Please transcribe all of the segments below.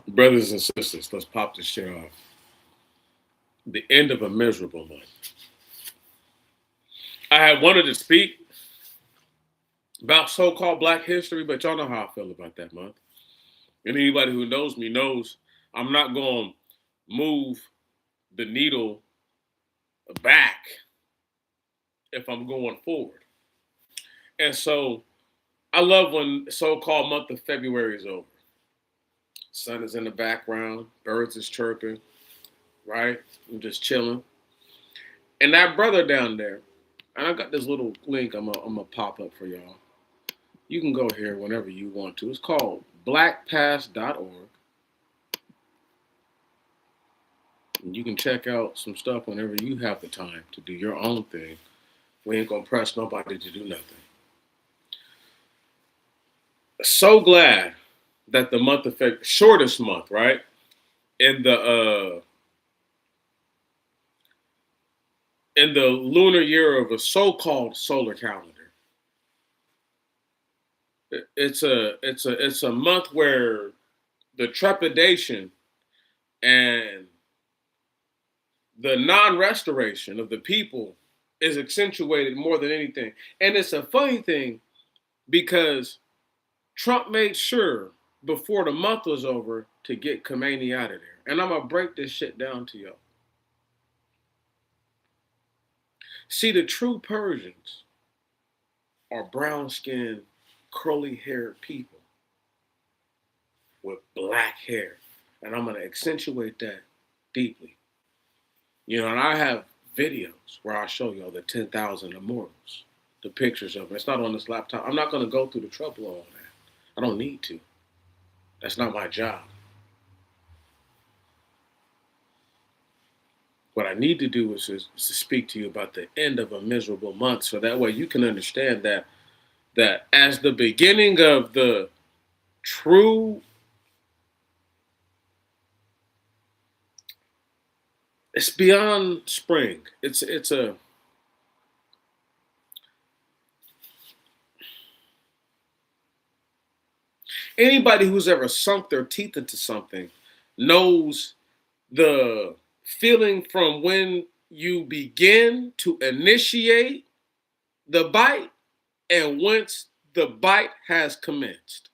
Brothers and sisters, let's pop this shit off. The end of a miserable month. I had wanted to speak about so-called Black history, but y'all know how I feel about that month. And anybody who knows me knows I'm not going to move the needle back if I'm going forward. And so I love when so-called month of February is over. Sun is in the background, birds is chirping, right? I'm just chilling. And that brother down there, and I got this little link I'm gonna pop up for y'all. You can go here whenever you want to. It's called blackpass.org. And you can check out some stuff whenever you have the time to do your own thing. We ain't gonna press nobody to do nothing. So glad that the month of February, shortest month, right? In the lunar year of a so-called solar calendar. It's a month where the trepidation and the non-restoration of the people is accentuated more than anything. And it's a funny thing because Trump made sure before the month was over to get Khomeini out of there. And I'm gonna break this shit down to y'all. See, the true Persians are brown-skinned, curly-haired people with black hair. And I'm gonna accentuate that deeply. You know, and I have videos where I show y'all the 10,000 immortals, the pictures of them. It's not on this laptop. I'm not going to go through the trouble of all that. I don't need to. That's not my job. What I need to do is to speak to you about the end of a miserable month, so that way you can understand that as the beginning of the true, it's beyond spring. It's a anybody who's ever sunk their teeth into something knows the feeling from when you begin to initiate the bite and once the bite has commenced.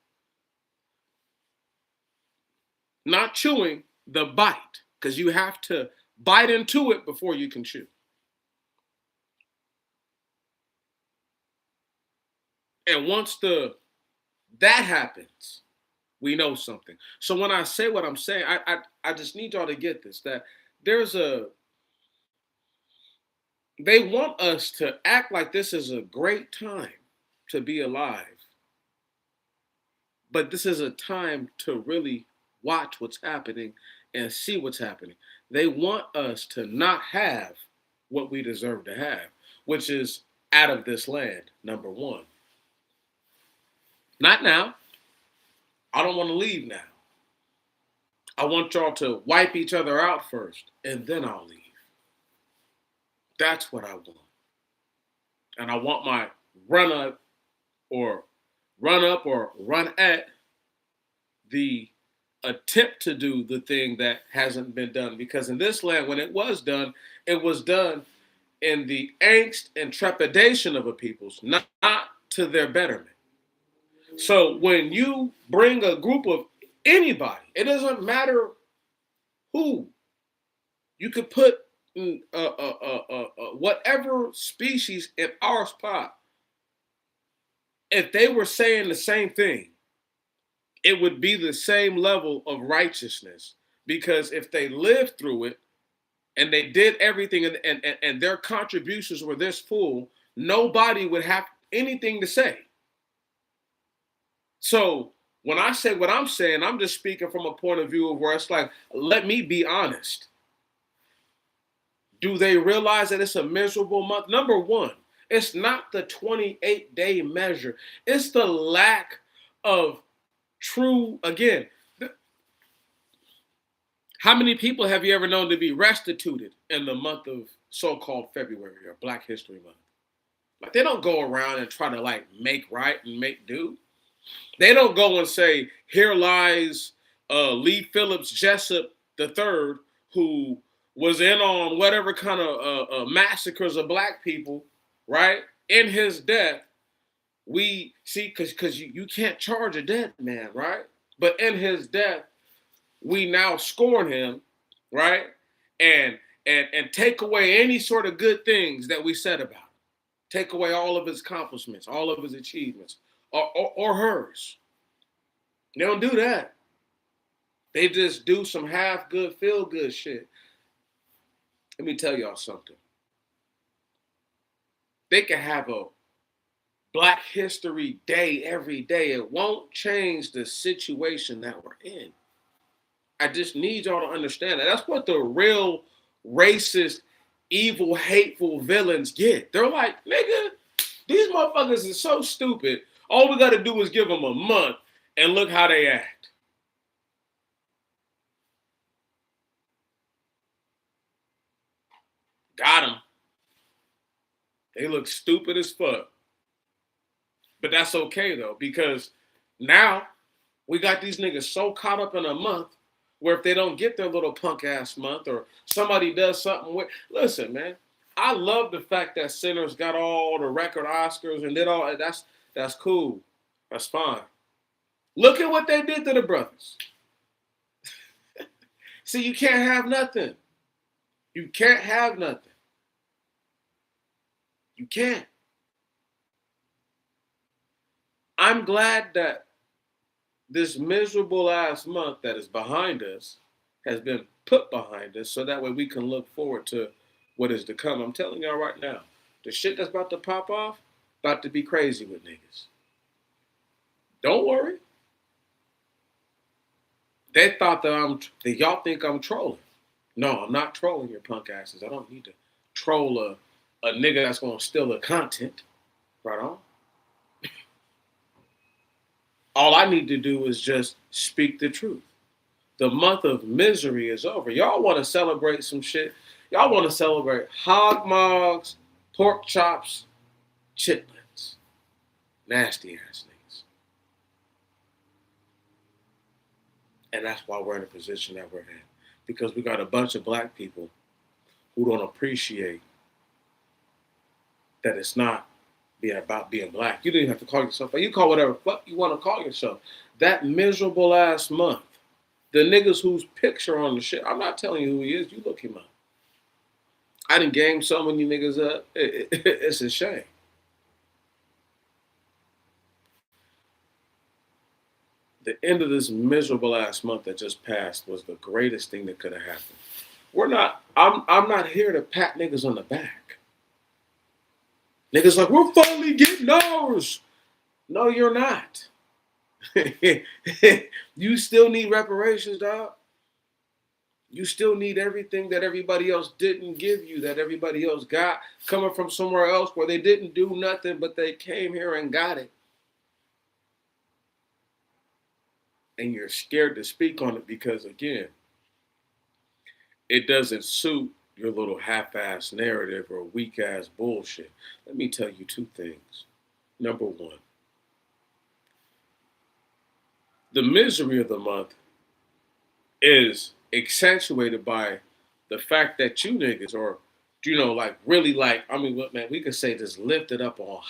Not chewing, the bite, because you have to bite into it before you can chew. And once the that happens, we know something. So when I say what I'm saying, I just need y'all to get this, that there's a they want us to act like this is a great time to be alive. But this is a time to really watch what's happening and see what's happening. They want us to not have what we deserve to have, which is out of this land, number one. Not now. I don't want to leave now. I want y'all to wipe each other out first, and then I'll leave. That's what I want. And I want my run up or run at the attempt to do the thing that hasn't been done. Because in this land, when it was done in the angst and trepidation of a people's, not to their betterment. So when you bring a group of anybody, it doesn't matter who, you could put whatever species in our spot. If they were saying the same thing, it would be the same level of righteousness. Because if they lived through it and they did everything and their contributions were this full, nobody would have anything to say. So when I say what I'm saying, I'm just speaking from a point of view of where it's like, let me be honest. Do they realize that it's a miserable month? Number one, it's not the 28-day measure. It's the lack of true, again, how many people have you ever known to be restituted in the month of so-called February or Black History Month? Like, they don't go around and try to like make right and make do. They don't go and say, here lies Lee Phillips Jessup III, who was in on whatever kind of massacres of black people, right? In his death, we see because you can't charge a dead man, right? But in his death, we now scorn him, right? And and take away any sort of good things that we said about him. Take away all of his accomplishments, all of his achievements, or hers. They don't do that. They just do some half good, feel good shit. Let me tell y'all something. They can have a Black History Day every day. It won't change the situation that we're in. I just need y'all to understand that. That's what the real racist, evil, hateful villains get. They're like, nigga, these motherfuckers are so stupid. All we got to do is give them a month and look how they act. Got them. They look stupid as fuck. But that's okay, though, because now we got these niggas so caught up in a month where if they don't get their little punk ass month or somebody does something with, listen, man, I love the fact that Sinners got all the record Oscars and did all that's cool. That's fine. Look at what they did to the brothers. See, you can't have nothing. You can't have nothing. You can't. I'm glad that this miserable ass month that is behind us has been put behind us so that way we can look forward to what is to come. I'm telling y'all right now, the shit that's about to pop off, about to be crazy with niggas. Don't worry. They thought that y'all think I'm trolling. No, I'm not trolling your punk asses. I don't need to troll a nigga that's gonna steal the content. Right on. All I need to do is just speak the truth. The month of misery is over. Y'all want to celebrate some shit. Y'all want to celebrate hog mogs, pork chops, chitlins. Nasty ass niggas. And that's why we're in the position that we're in. Because we got a bunch of black people who don't appreciate that it's not about being black. You don't even have to call yourself black. You call whatever fuck you want to call yourself. That miserable ass month. The niggas whose picture on the shit. I'm not telling you who he is. You look him up. I done game so many niggas up. It's a shame. The end of this miserable ass month that just passed was the greatest thing that could have happened. I'm not here to pat niggas on the back. Niggas like, we're finally getting ours. No, you're not. You still need reparations, dog. You still need everything that everybody else didn't give you, that everybody else got, coming from somewhere else where they didn't do nothing, but they came here and got it. And you're scared to speak on it because, again, it doesn't suit your little half-ass narrative or weak-ass bullshit. Let me tell you two things. Number one, the misery of the month is accentuated by the fact that you niggas are, like really like, I mean, what man, we could say just lifted up on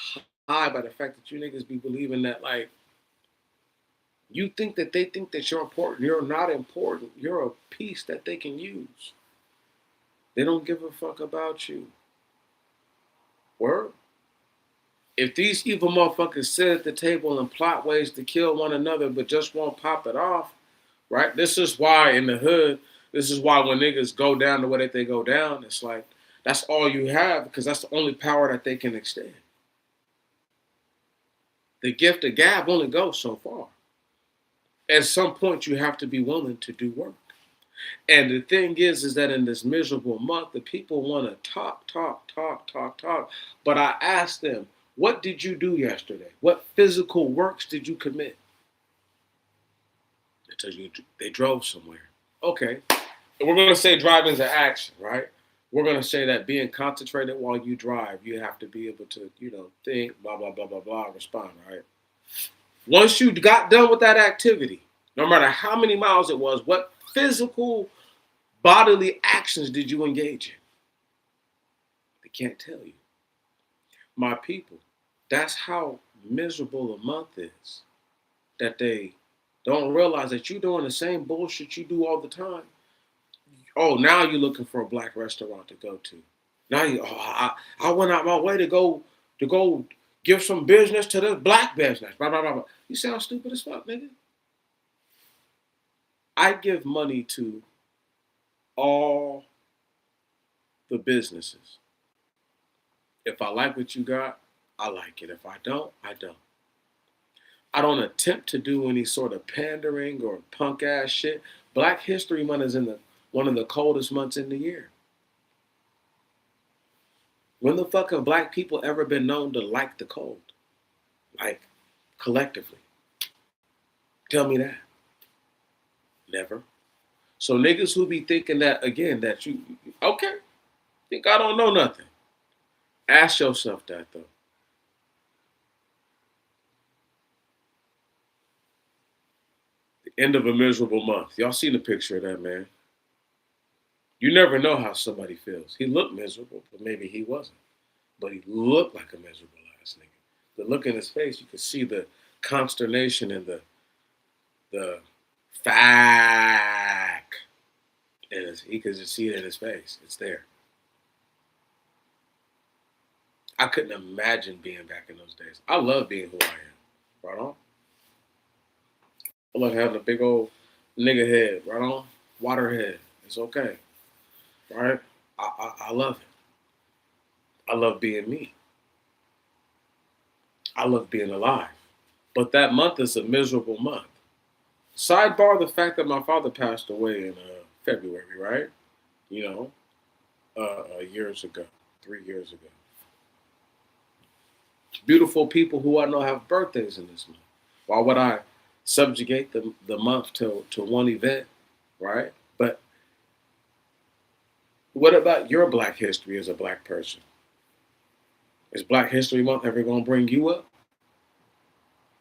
high by the fact that you niggas be believing that like, you think that they think that you're important. You're not important. You're a piece that they can use. They don't give a fuck about you. Word? If these evil motherfuckers sit at the table and plot ways to kill one another but just won't pop it off, right? This is why in the hood, this is why when niggas go down the way that they go down, it's like, that's all you have because that's the only power that they can extend. The gift of gab only goes so far. At some point, you have to be willing to do work. And the thing is that in this miserable month, the people want to talk. But I asked them, what did you do yesterday? What physical works did you commit? They tell you they drove somewhere. Okay. We're going to say driving is an action, right? We're going to say that being concentrated while you drive, you have to be able to, think, blah, blah, blah, blah, blah, respond, right? Once you got done with that activity, No matter how many miles it was, what physical bodily actions did you engage in? They can't tell you. My people, that's how miserable a month is. That they don't realize that you're doing the same bullshit you do all the time. Oh, now you're looking for a black restaurant to go to. Now I went out my way to go give some business to this black business. Blah, blah, blah, blah. You sound stupid as fuck, nigga. I give money to all the businesses. If I like what you got, I like it. If I don't, I don't. I don't attempt to do any sort of pandering or punk ass shit. Black History Month is in one of the coldest months in the year. When the fuck have black people ever been known to like the cold? Like, collectively. Tell me that. Never. So niggas who be thinking that, again, that you, okay, think I don't know nothing. Ask yourself that, though. The end of a miserable month. Y'all seen the picture of that, man. You never know how somebody feels. He looked miserable, but maybe he wasn't. But he looked like a miserable ass nigga. The look in his face, you could see the consternation and the fuck. And he could just see it in his face. It's there. I couldn't imagine being back in those days. I love being who I am. Right on. I love having a big old nigga head. Right on. Water head. It's okay. Right? I love it. I love being me. I love being alive. But that month is a miserable month. Sidebar the fact that my father passed away in February, right? You know, years ago, 3 years ago. Beautiful people who I know have birthdays in this month. Why would I subjugate the month to one event, right? But what about your black history as a black person? Is Black History Month ever going to bring you up?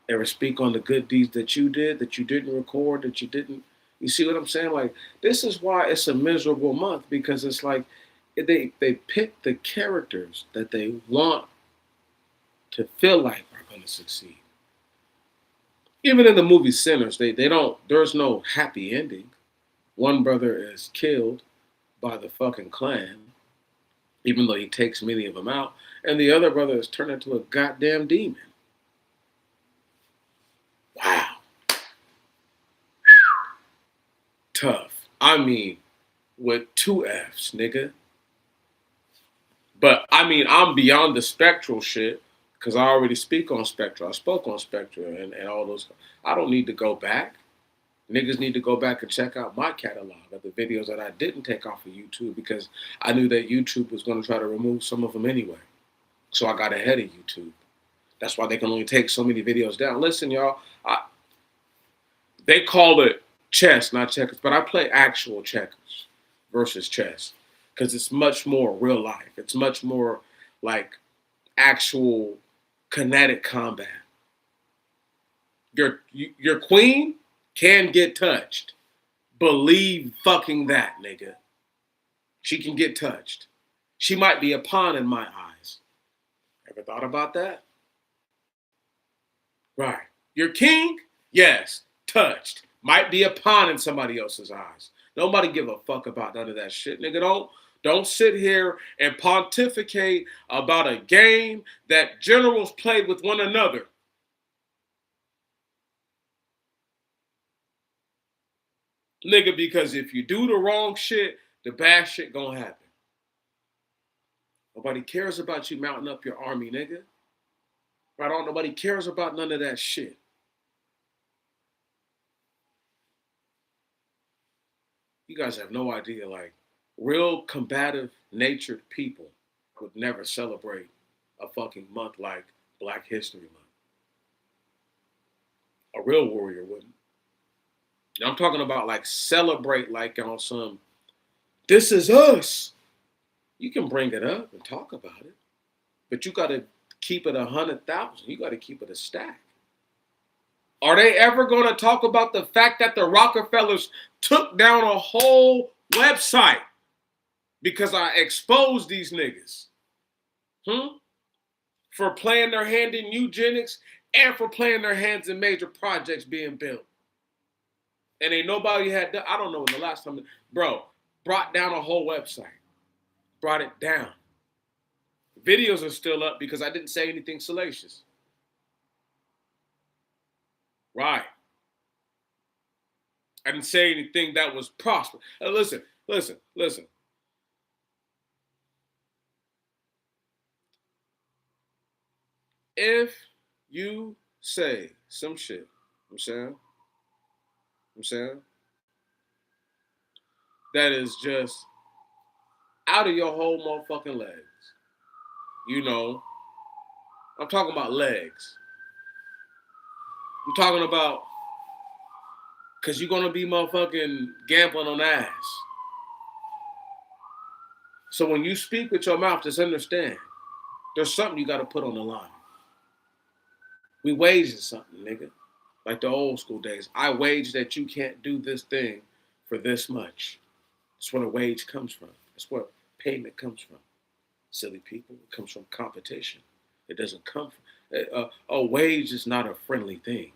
Ever speak on the good deeds that you did, that you didn't record, that you didn't? You see what I'm saying? Like, this is why it's a miserable month, because it's like they pick the characters that they want to feel like are going to succeed. Even in the movie Sinners, they don't, there's no happy ending. One brother is killed by the fucking Klan, even though he takes many of them out, and the other brother is turned into a goddamn demon. Wow. Tough. I mean, with 2 F's, nigga. But I mean, I'm beyond the spectral shit because I already speak on spectral. I spoke on spectral and all those. I don't need to go back. Niggas need to go back and check out my catalog of the videos that I didn't take off of YouTube because I knew that YouTube was going to try to remove some of them anyway. So I got ahead of YouTube. That's why they can only take so many videos down. Listen, y'all, they call it chess, not checkers, but I play actual checkers versus chess because it's much more real life. It's much more like actual kinetic combat. Your queen can get touched. Believe fucking that, nigga. She can get touched. She might be a pawn in my eyes. Ever thought about that? Right. Your king? Yes. Touched. Might be a pawn in somebody else's eyes. Nobody give a fuck about none of that shit, nigga. Don't sit here and pontificate about a game that generals played with one another. Nigga, because if you do the wrong shit, the bad shit gonna happen. Nobody cares about you mounting up your army, nigga. Right on? Nobody cares about none of that shit. You guys have no idea, like, real combative natured people would never celebrate a fucking month like Black History Month. A real warrior wouldn't. Now, I'm talking about like celebrate like on some, this is us. You can bring it up and talk about it, but you got to keep it 100,000. You got to keep it a stack. Are they ever going to talk about the fact that the Rockefellers took down a whole website because I exposed these niggas? For playing their hand in eugenics and for playing their hands in major projects being built. And ain't nobody had, I don't know when the last time, bro, brought down a whole website. Brought it down. Videos are still up because I didn't say anything salacious. Right. I didn't say anything that was prosperous. Listen. If you say some shit, I'm saying, that is just out of your whole motherfucking legs. You know, I'm talking about legs. I'm talking about, because you're going to be motherfucking gambling on ass. So when you speak with your mouth, just understand, there's something you got to put on the line. We waging something, nigga. Like the old school days. I wage that you can't do this thing for this much. That's where a wage comes from. That's where payment comes from. Silly people. It comes from competition. It doesn't come from... a wage is not a friendly thing.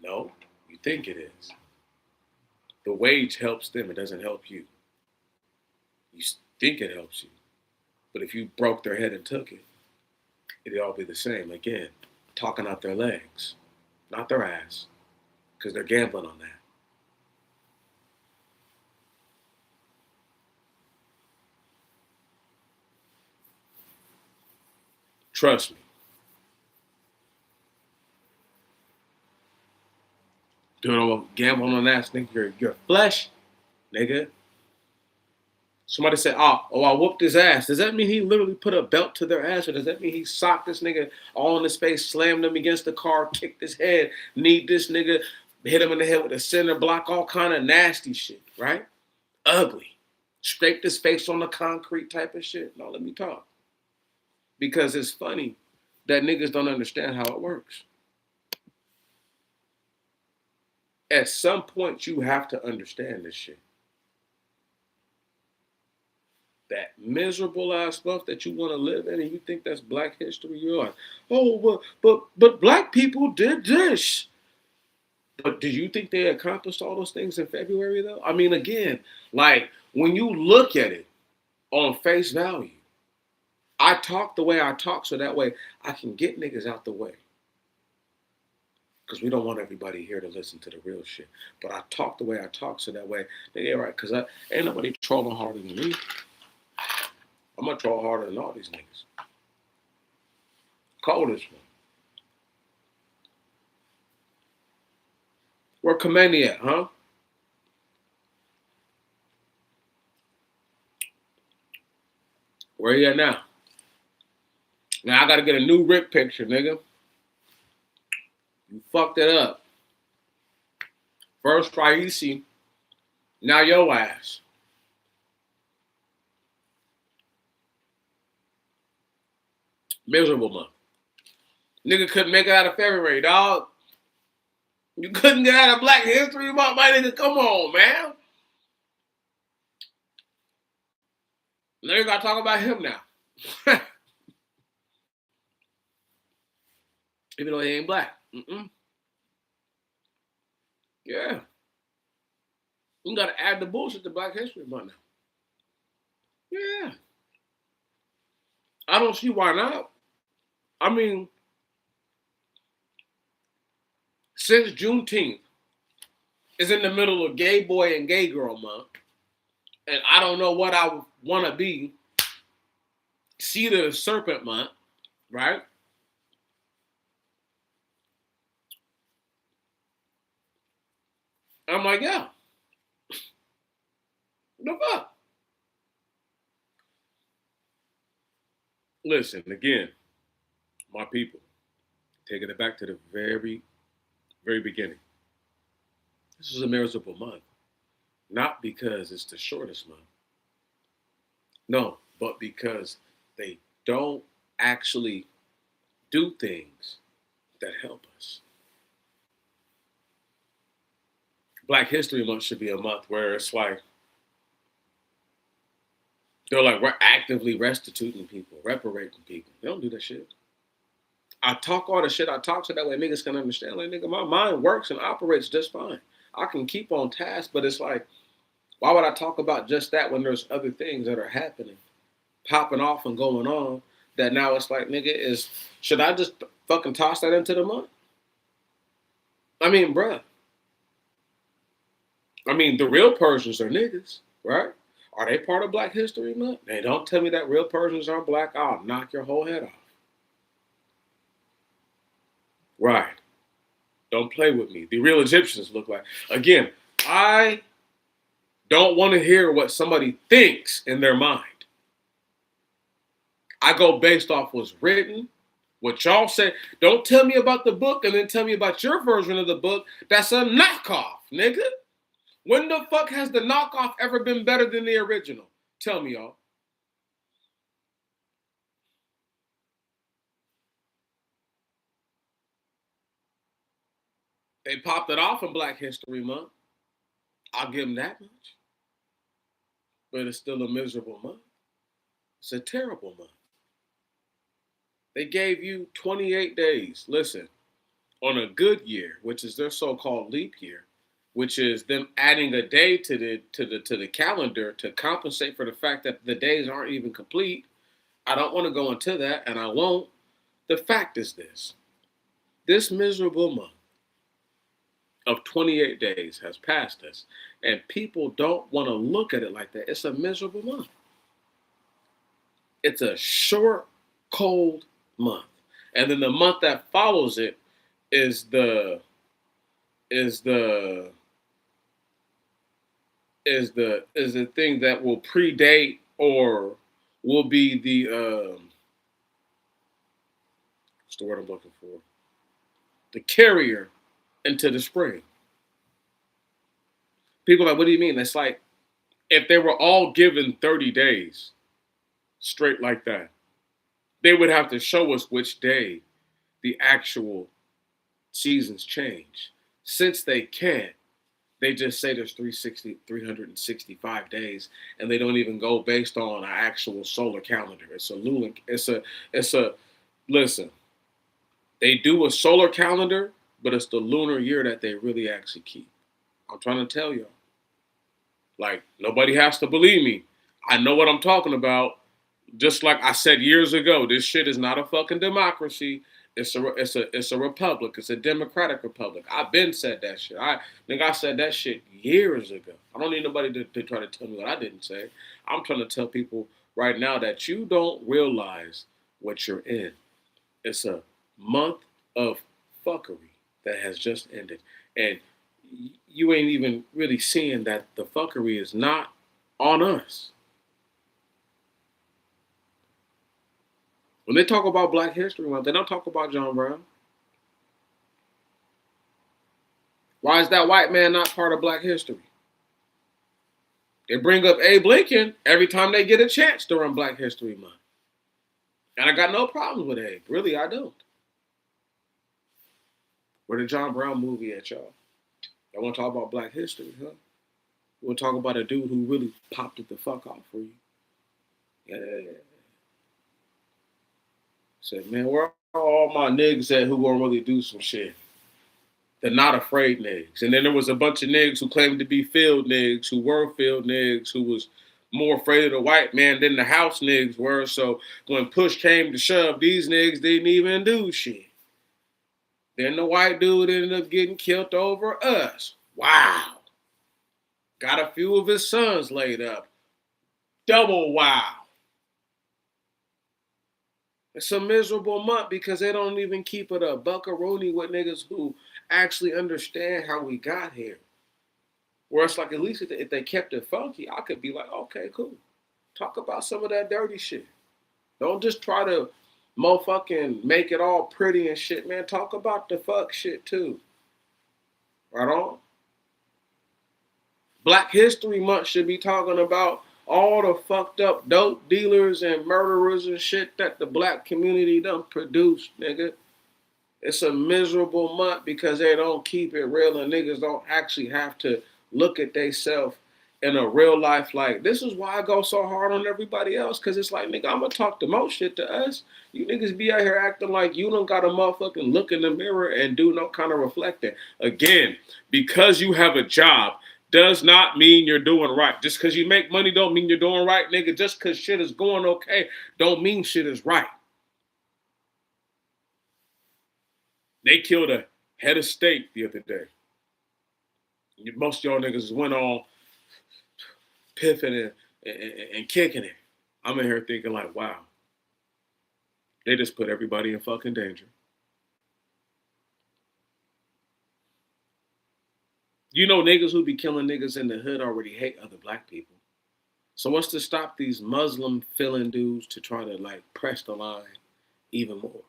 No, you think it is. The wage helps them. It doesn't help you. You think it helps you. But if you broke their head and took it, it'd all be the same. Again, talking out their legs, not their ass, because they're gambling on that. Trust me. Doing gambling on that, nigga, your flesh, nigga. Somebody said, oh, I whooped his ass. Does that mean he literally put a belt to their ass? Or does that mean he socked this nigga all in his face, slammed him against the car, kicked his head, kneed this nigga, hit him in the head with a cinder block, all kind of nasty shit, right? Ugly. Scraped his face on the concrete type of shit. No, let me talk. Because it's funny that niggas don't understand how it works. At some point, you have to understand this shit. That miserable ass life that you want to live in, and you think that's Black history, you're like, oh, but Black people did this. But do you think they accomplished all those things in February, though? I mean, again, like, when you look at it on face value, I talk the way I talk so that way I can get niggas out the way. Because we don't want everybody here to listen to the real shit. But I talk the way I talk so that way they get right. Because ain't nobody trolling harder than me. I'm going to troll harder than all these niggas. Call this one. Where Kamani at, huh? Where you at now? Now I got to get a new Rick picture, nigga. You fucked it up. First Raisi, now your ass. Miserable month. Nigga couldn't make it out of February, dog. You couldn't get out of Black History Month, my nigga. Come on, man. Now you gotta talk about him now. Even though he ain't Black. Yeah. You gotta add the bullshit to Black History Month now. Yeah. I don't see why not. I mean, since Juneteenth is in the middle of Gay Boy and Gay Girl Month, and I don't know what I want to be, Seed of the Serpent Month, right? I'm like, yeah. What the fuck? Listen, again, my people, taking it back to the very, very beginning. This is a miserable month. Not because it's the shortest month. No, but because they don't actually do things that help us. Black History Month should be a month where it's like, they're like, we're actively restituting people, reparating people. They don't do that shit. I talk all the shit I talk so that way niggas can understand. Like, nigga, my mind works and operates just fine. I can keep on task, but it's like, why would I talk about just that when there's other things that are happening, popping off and going on, that now it's like, nigga, should I just fucking toss that into the mud? I mean, bruh. I mean, the real Persians are niggas, right? Are they part of Black History Month? Hey, don't tell me that real Persians aren't black. I'll knock your whole head off. Right. Don't play with me. The real Egyptians look like. Again, I don't want to hear what somebody thinks in their mind. I go based off what's written, what y'all say. Don't tell me about the book and then tell me about your version of the book. That's a knockoff, nigga. When the fuck has the knockoff ever been better than the original? Tell me, y'all. They popped it off in Black History Month. I'll give them that much. But it's still a miserable month. It's a terrible month. They gave you 28 days. Listen, on a good year, which is their so-called leap year, which is them adding a day to the calendar to compensate for the fact that the days aren't even complete. I don't want to go into that, and I won't. The fact is this miserable month of 28 days has passed us, and people don't want to look at it like that. It's a miserable month. It's a short, cold month. And then the month that follows it is the thing that will predate or will be the what's the word I'm looking for? The carrier into the spring. People are like, what do you mean? It's like if they were all given 30 days straight like that, they would have to show us which day the actual seasons change. Since they can't, they just say there's 365 days, and they don't even go based on an actual solar calendar. It's a listen, they do a solar calendar, but it's the lunar year that they really actually keep. I'm trying to tell y'all. Like, nobody has to believe me. I know what I'm talking about. Just like I said years ago, this shit is not a fucking democracy. It's a republic. It's a democratic republic. I've been said that shit. I said that shit years ago. I don't need nobody to try to tell me what I didn't say. I'm trying to tell people right now that you don't realize what you're in. It's a month of fuckery that has just ended. And you ain't even really seeing that the fuckery is not on us. When they talk about Black History Month, they don't talk about John Brown. Why is that white man not part of Black history? They bring up Abe Lincoln every time they get a chance during Black History Month. And I got no problems with Abe. Really, I don't. Where the John Brown movie at, y'all? I want to talk about Black history, huh? You want to talk about a dude who really popped it the fuck off for you? Yeah. Said, man, where are all my niggas at who gonna really do some shit? They're not afraid niggas. And then there was a bunch of niggas who claimed to be field niggas, who were field niggas, who was more afraid of the white man than the house niggas were. So when push came to shove, these niggas didn't even do shit. Then the white dude ended up getting killed over us. Wow. Got a few of his sons laid up. Double wow. It's a miserable month because they don't even keep it a buckaroni with niggas who actually understand how we got here. Where it's like, at least if they kept it funky, I could be like, okay, cool. Talk about some of that dirty shit. Don't just try to motherfucking make it all pretty and shit, man. Talk about the fuck shit too. Right on? Black History Month should be talking about all the fucked up dope dealers and murderers and shit that the black community done produced, nigga. It's a miserable month because they don't keep it real and niggas don't actually have to look at themselves in a real life. Like, this is why I go so hard on everybody else, because it's like, nigga, I'm gonna talk the most shit to us. You niggas be out here acting like you don't got a motherfucking look in the mirror and do no kind of reflecting. Again, because you have a job does not mean you're doing right. Just because you make money don't mean you're doing right, nigga. Just because shit is going okay don't mean shit is right. They killed a head of state the other day. Most of y'all niggas went on piffing and kicking it. I'm in here thinking like, wow, they just put everybody in fucking danger. You know, niggas who be killing niggas in the hood already hate other black people. So what's to stop these Muslim filling dudes to try to like press the line even more?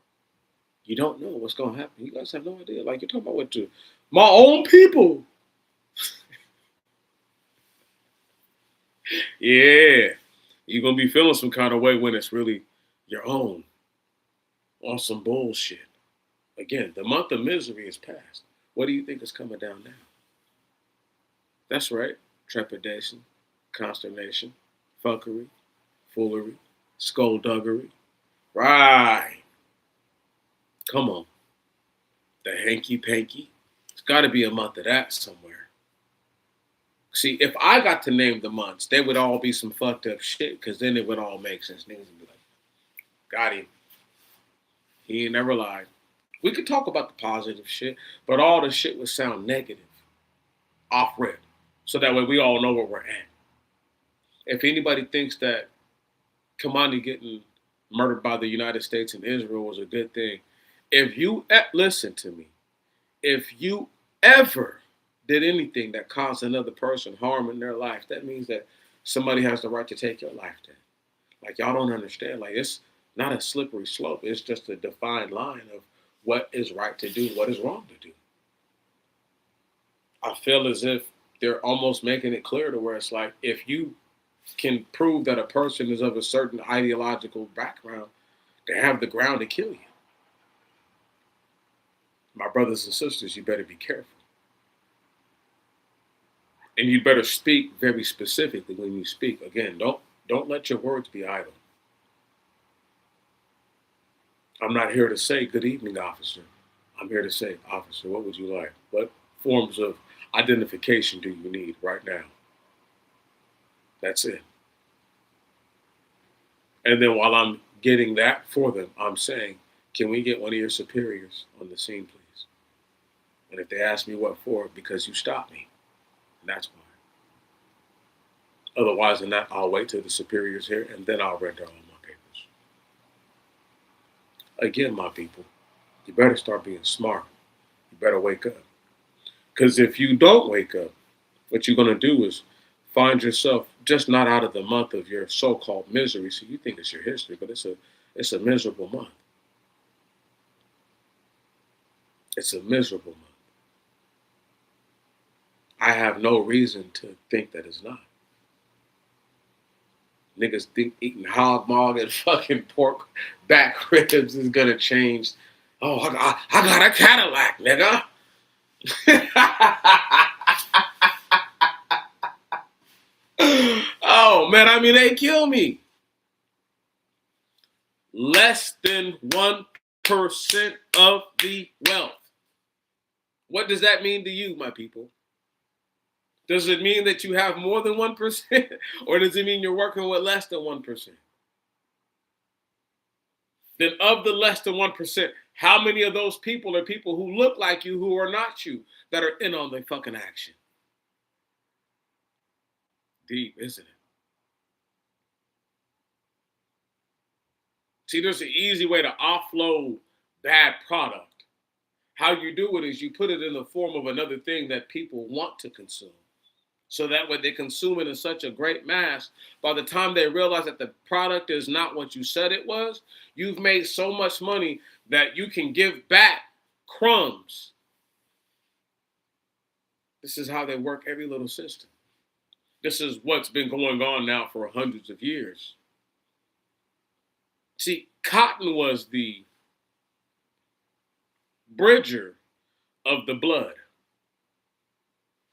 You don't know what's gonna happen. You guys have no idea. Like, you're talking about what to my own people. Yeah. You're gonna be feeling some kind of way when it's really your own on some bullshit. Again, the month of misery is past. What do you think is coming down now? That's right. Trepidation, consternation, fuckery, foolery, skullduggery. Right. Come on. The hanky panky. It's got to be a month of that somewhere. See, if I got to name the months, they would all be some fucked up shit, because then it would all make sense. Niggas would be like, got him. He ain't never lied. We could talk about the positive shit, but all the shit would sound negative off rip. So that way we all know where we're at. If anybody thinks that Kamani getting murdered by the United States and Israel was a good thing, if you listen to me, if you ever did anything that caused another person harm in their life, that means that somebody has the right to take your life then. Like, y'all don't understand. Like, it's not a slippery slope. It's just a defined line of what is right to do, what is wrong to do. I feel as if they're almost making it clear to where it's like, if you can prove that a person is of a certain ideological background, they have the ground to kill you. My brothers and sisters, you better be careful. And you better speak very specifically when you speak. Again, don't let your words be idle. I'm not here to say good evening, officer. I'm here to say, officer, what would you like? What forms of identification do you need right now? That's it. And then while I'm getting that for them, I'm saying, can we get one of your superiors on the scene, please? And if they ask me what for, because you stopped me, and that's why. Otherwise than that, I'll wait till the superior's here, and then I'll render all my papers. Again, my people, you better start being smart. You better wake up. Because if you don't wake up, what you're going to do is find yourself just not out of the month of your so-called misery. So you think it's your history, but it's a miserable month. It's a miserable month. I have no reason to think that it's not. Niggas think eating hog maw and fucking pork back ribs is gonna change. Oh, I got a Cadillac, nigga. Oh man, I mean, they kill me. Less than 1% of the wealth. What does that mean to you, my people? Does it mean that you have more than 1%? Or does it mean you're working with less than 1%? Then of the less than 1%, how many of those people are people who look like you, who are not you, that are in on the fucking action? Deep, isn't it? See, there's an easy way to offload bad product. How you do it is you put it in the form of another thing that people want to consume. So that way they consume it in such a great mass, by the time they realize that the product is not what you said it was, you've made so much money that you can give back crumbs. This is how they work every little system. This is what's been going on now for hundreds of years. See, cotton was bridger of the blood.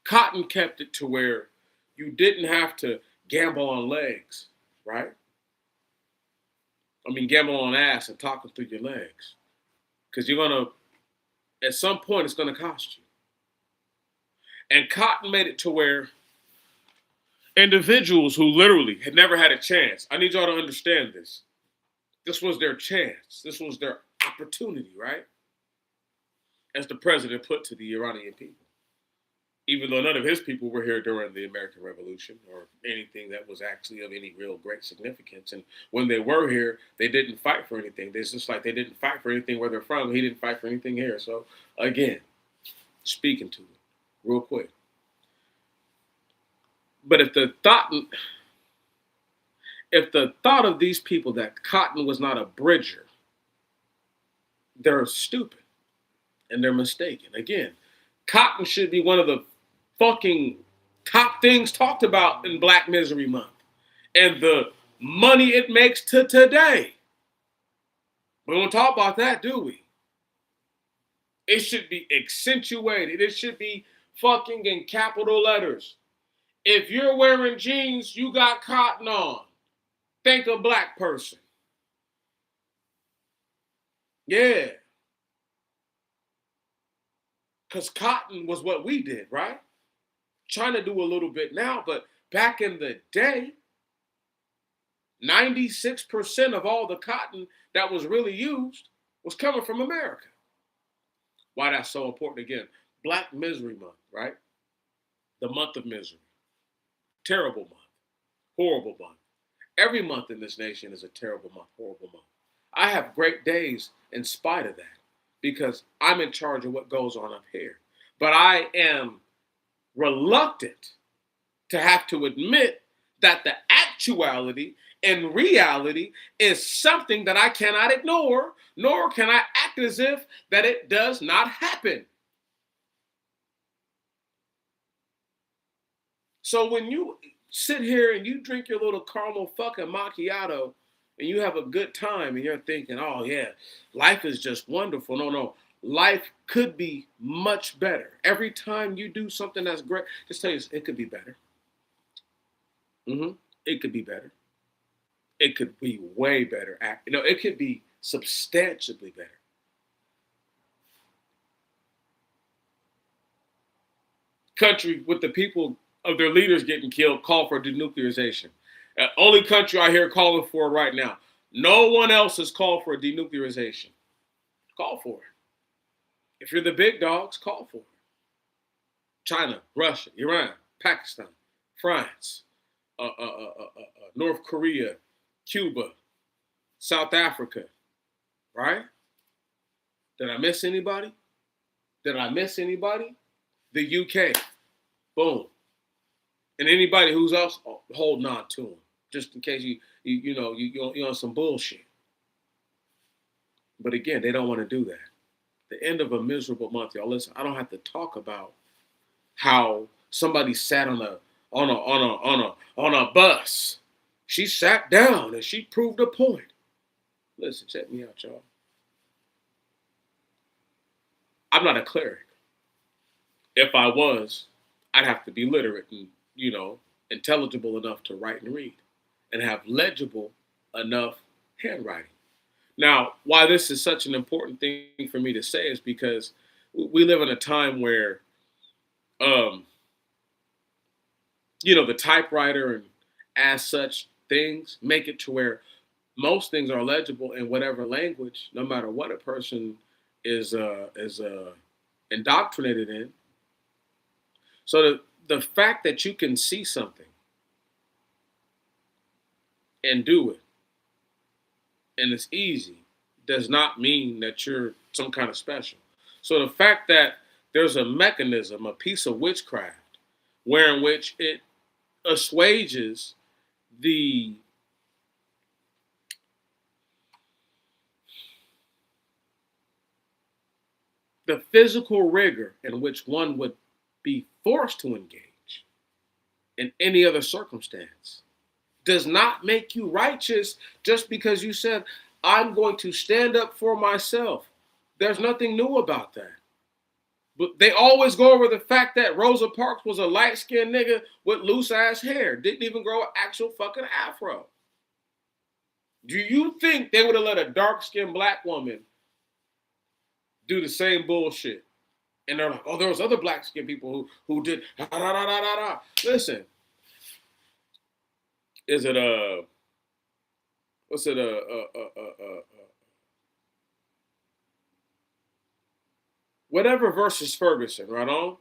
Cotton kept it to where you didn't have to gamble on legs, right? I mean, gamble on ass and talking through your legs. Because you're going to, at some point, it's going to cost you. And Cotton made it to where individuals who literally had never had a chance, I need y'all to understand this. This was their chance. This was their opportunity, right? As the president put to the Iranian people. Even though none of his people were here during the American Revolution or anything that was actually of any real great significance. And when they were here, they didn't fight for anything. It's just like they didn't fight for anything where they're from. He didn't fight for anything here. So again, speaking to it real quick. But if the thought of these people that Cotton was not a bridger, they're stupid and they're mistaken. Again, Cotton should be one of the fucking top things talked about in Black Misery Month and the money it makes to today. We don't talk about that, do we? It should be accentuated. It should be fucking in capital letters. If you're wearing jeans, you got cotton on. Think a Black person. Yeah. Because cotton was what we did, right? Trying to do a little bit now, but back in the day, 96% of all the cotton that was really used was coming from America. Why that's so important again. Black Misery Month, right? The month of misery. Terrible month. Horrible month. Every month in this nation is a terrible month, horrible month. I have great days in spite of that because I'm in charge of what goes on up here. But I am reluctant to have to admit that the actuality and reality is something that I cannot ignore, nor can I act as if that it does not happen. So when you sit here and you drink your little caramel fucking macchiato and you have a good time and you're thinking, oh yeah, life is just wonderful. No. Life could be much better. Every time you do something that's great, just tell you, it could be better. It could be better. It could be way better. It could be substantially better. Country with the people of their leaders getting killed call for denuclearization. Only country I hear calling for it right now. No one else has called for a denuclearization. Call for it. If you're the big dogs, call for it. China, Russia, Iran, Pakistan, France, North Korea, Cuba, South Africa, right? Did I miss anybody? The UK, boom. And anybody who's else holding on to them, just in case you're on some bullshit. But again, they don't want to do that. The end of a miserable month, y'all. Listen, I don't have to talk about how somebody sat on a bus. She sat down and she proved a point. Listen, check me out, y'all. I'm not a cleric. If I was, I'd have to be literate and, intelligible enough to write and read and have legible enough handwriting. Now, why this is such an important thing for me to say is because we live in a time where, the typewriter and as such things make it to where most things are legible in whatever language, no matter what a person is indoctrinated in. So the fact that you can see something and do it, and it's easy, does not mean that you're some kind of special. So the fact that there's a mechanism, a piece of witchcraft, wherein which it assuages the physical rigor in which one would be forced to engage in any other circumstance, does not make you righteous just because you said, I'm going to stand up for myself. There's nothing new about that. But they always go over the fact that Rosa Parks was a light-skinned nigga with loose-ass hair. Didn't even grow an actual fucking afro. Do you think they would have let a dark-skinned black woman do the same bullshit? And they're like, oh, there was other black-skinned people who did da da da da da da. Listen, is it what's it whatever versus Ferguson, right on?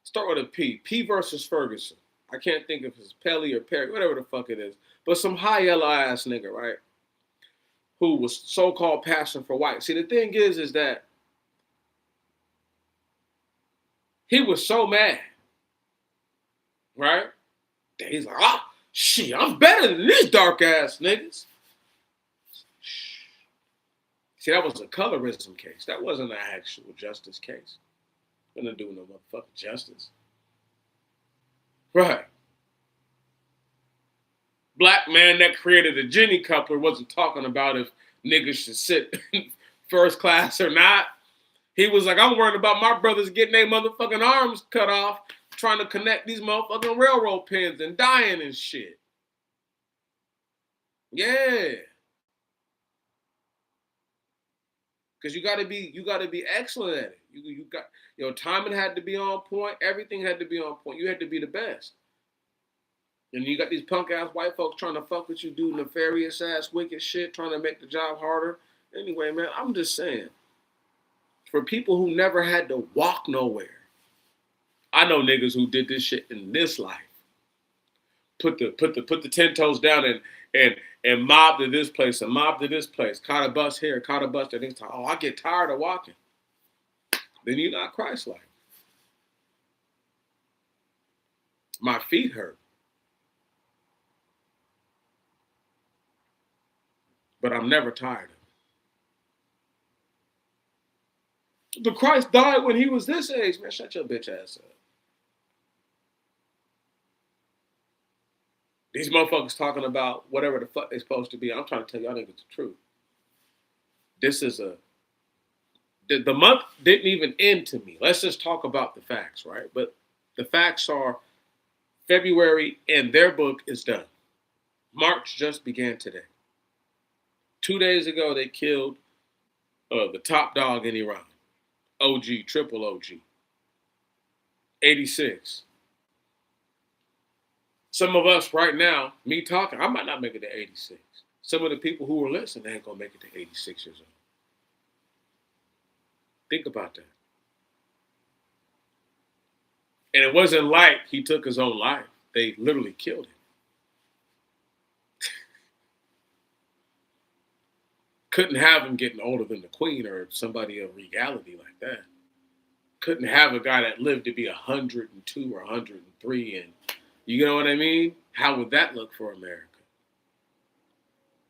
Start with a P. P versus Ferguson. I can't think if it's Pelly or Perry, whatever the fuck it is. But some high yellow ass nigga, right? Who was so-called passion for white. See, the thing is that he was so mad, right? That he's like, shit, I'm better than these dark ass niggas. See, that was a colorism case. That wasn't an actual justice case. Nothing to do with no motherfucking justice. Right. Black man that created a Jenny coupler wasn't talking about if niggas should sit first class or not. He was like, I'm worried about my brothers getting their motherfucking arms cut off trying to connect these motherfucking railroad pins and dying and shit. Yeah. Because you gotta be excellent at it. You got your timing had to be on point, everything had to be on point. You had to be the best. And you got these punk ass white folks trying to fuck with you, do nefarious ass wicked shit, trying to make the job harder. Anyway, man, I'm just saying. For people who never had to walk nowhere, I know niggas who did this shit in this life. Put the 10 toes down and mob to this place and mob to this place. Caught a bus here, caught a bus there. Oh, I get tired of walking. Then you're not Christ-like. My feet hurt. But I'm never tired of it. But Christ died when he was this age. Man, shut your bitch ass up. These motherfuckers talking about whatever the fuck they supposed to be. I'm trying to tell y'all niggas the truth. This is the month didn't even end to me. Let's just talk about the facts, right? But the facts are February and their book is done. March just began today. 2 days ago, they killed the top dog in Iran. OG, triple OG. 86. Some of us right now, me talking, I might not make it to 86. Some of the people who are listening, they ain't gonna make it to 86 years old. Think about that. And it wasn't like he took his own life. They literally killed him. Couldn't have him getting older than the queen or somebody of regality like that. Couldn't have a guy that lived to be 102 or 103 and you know what I mean? How would that look for America?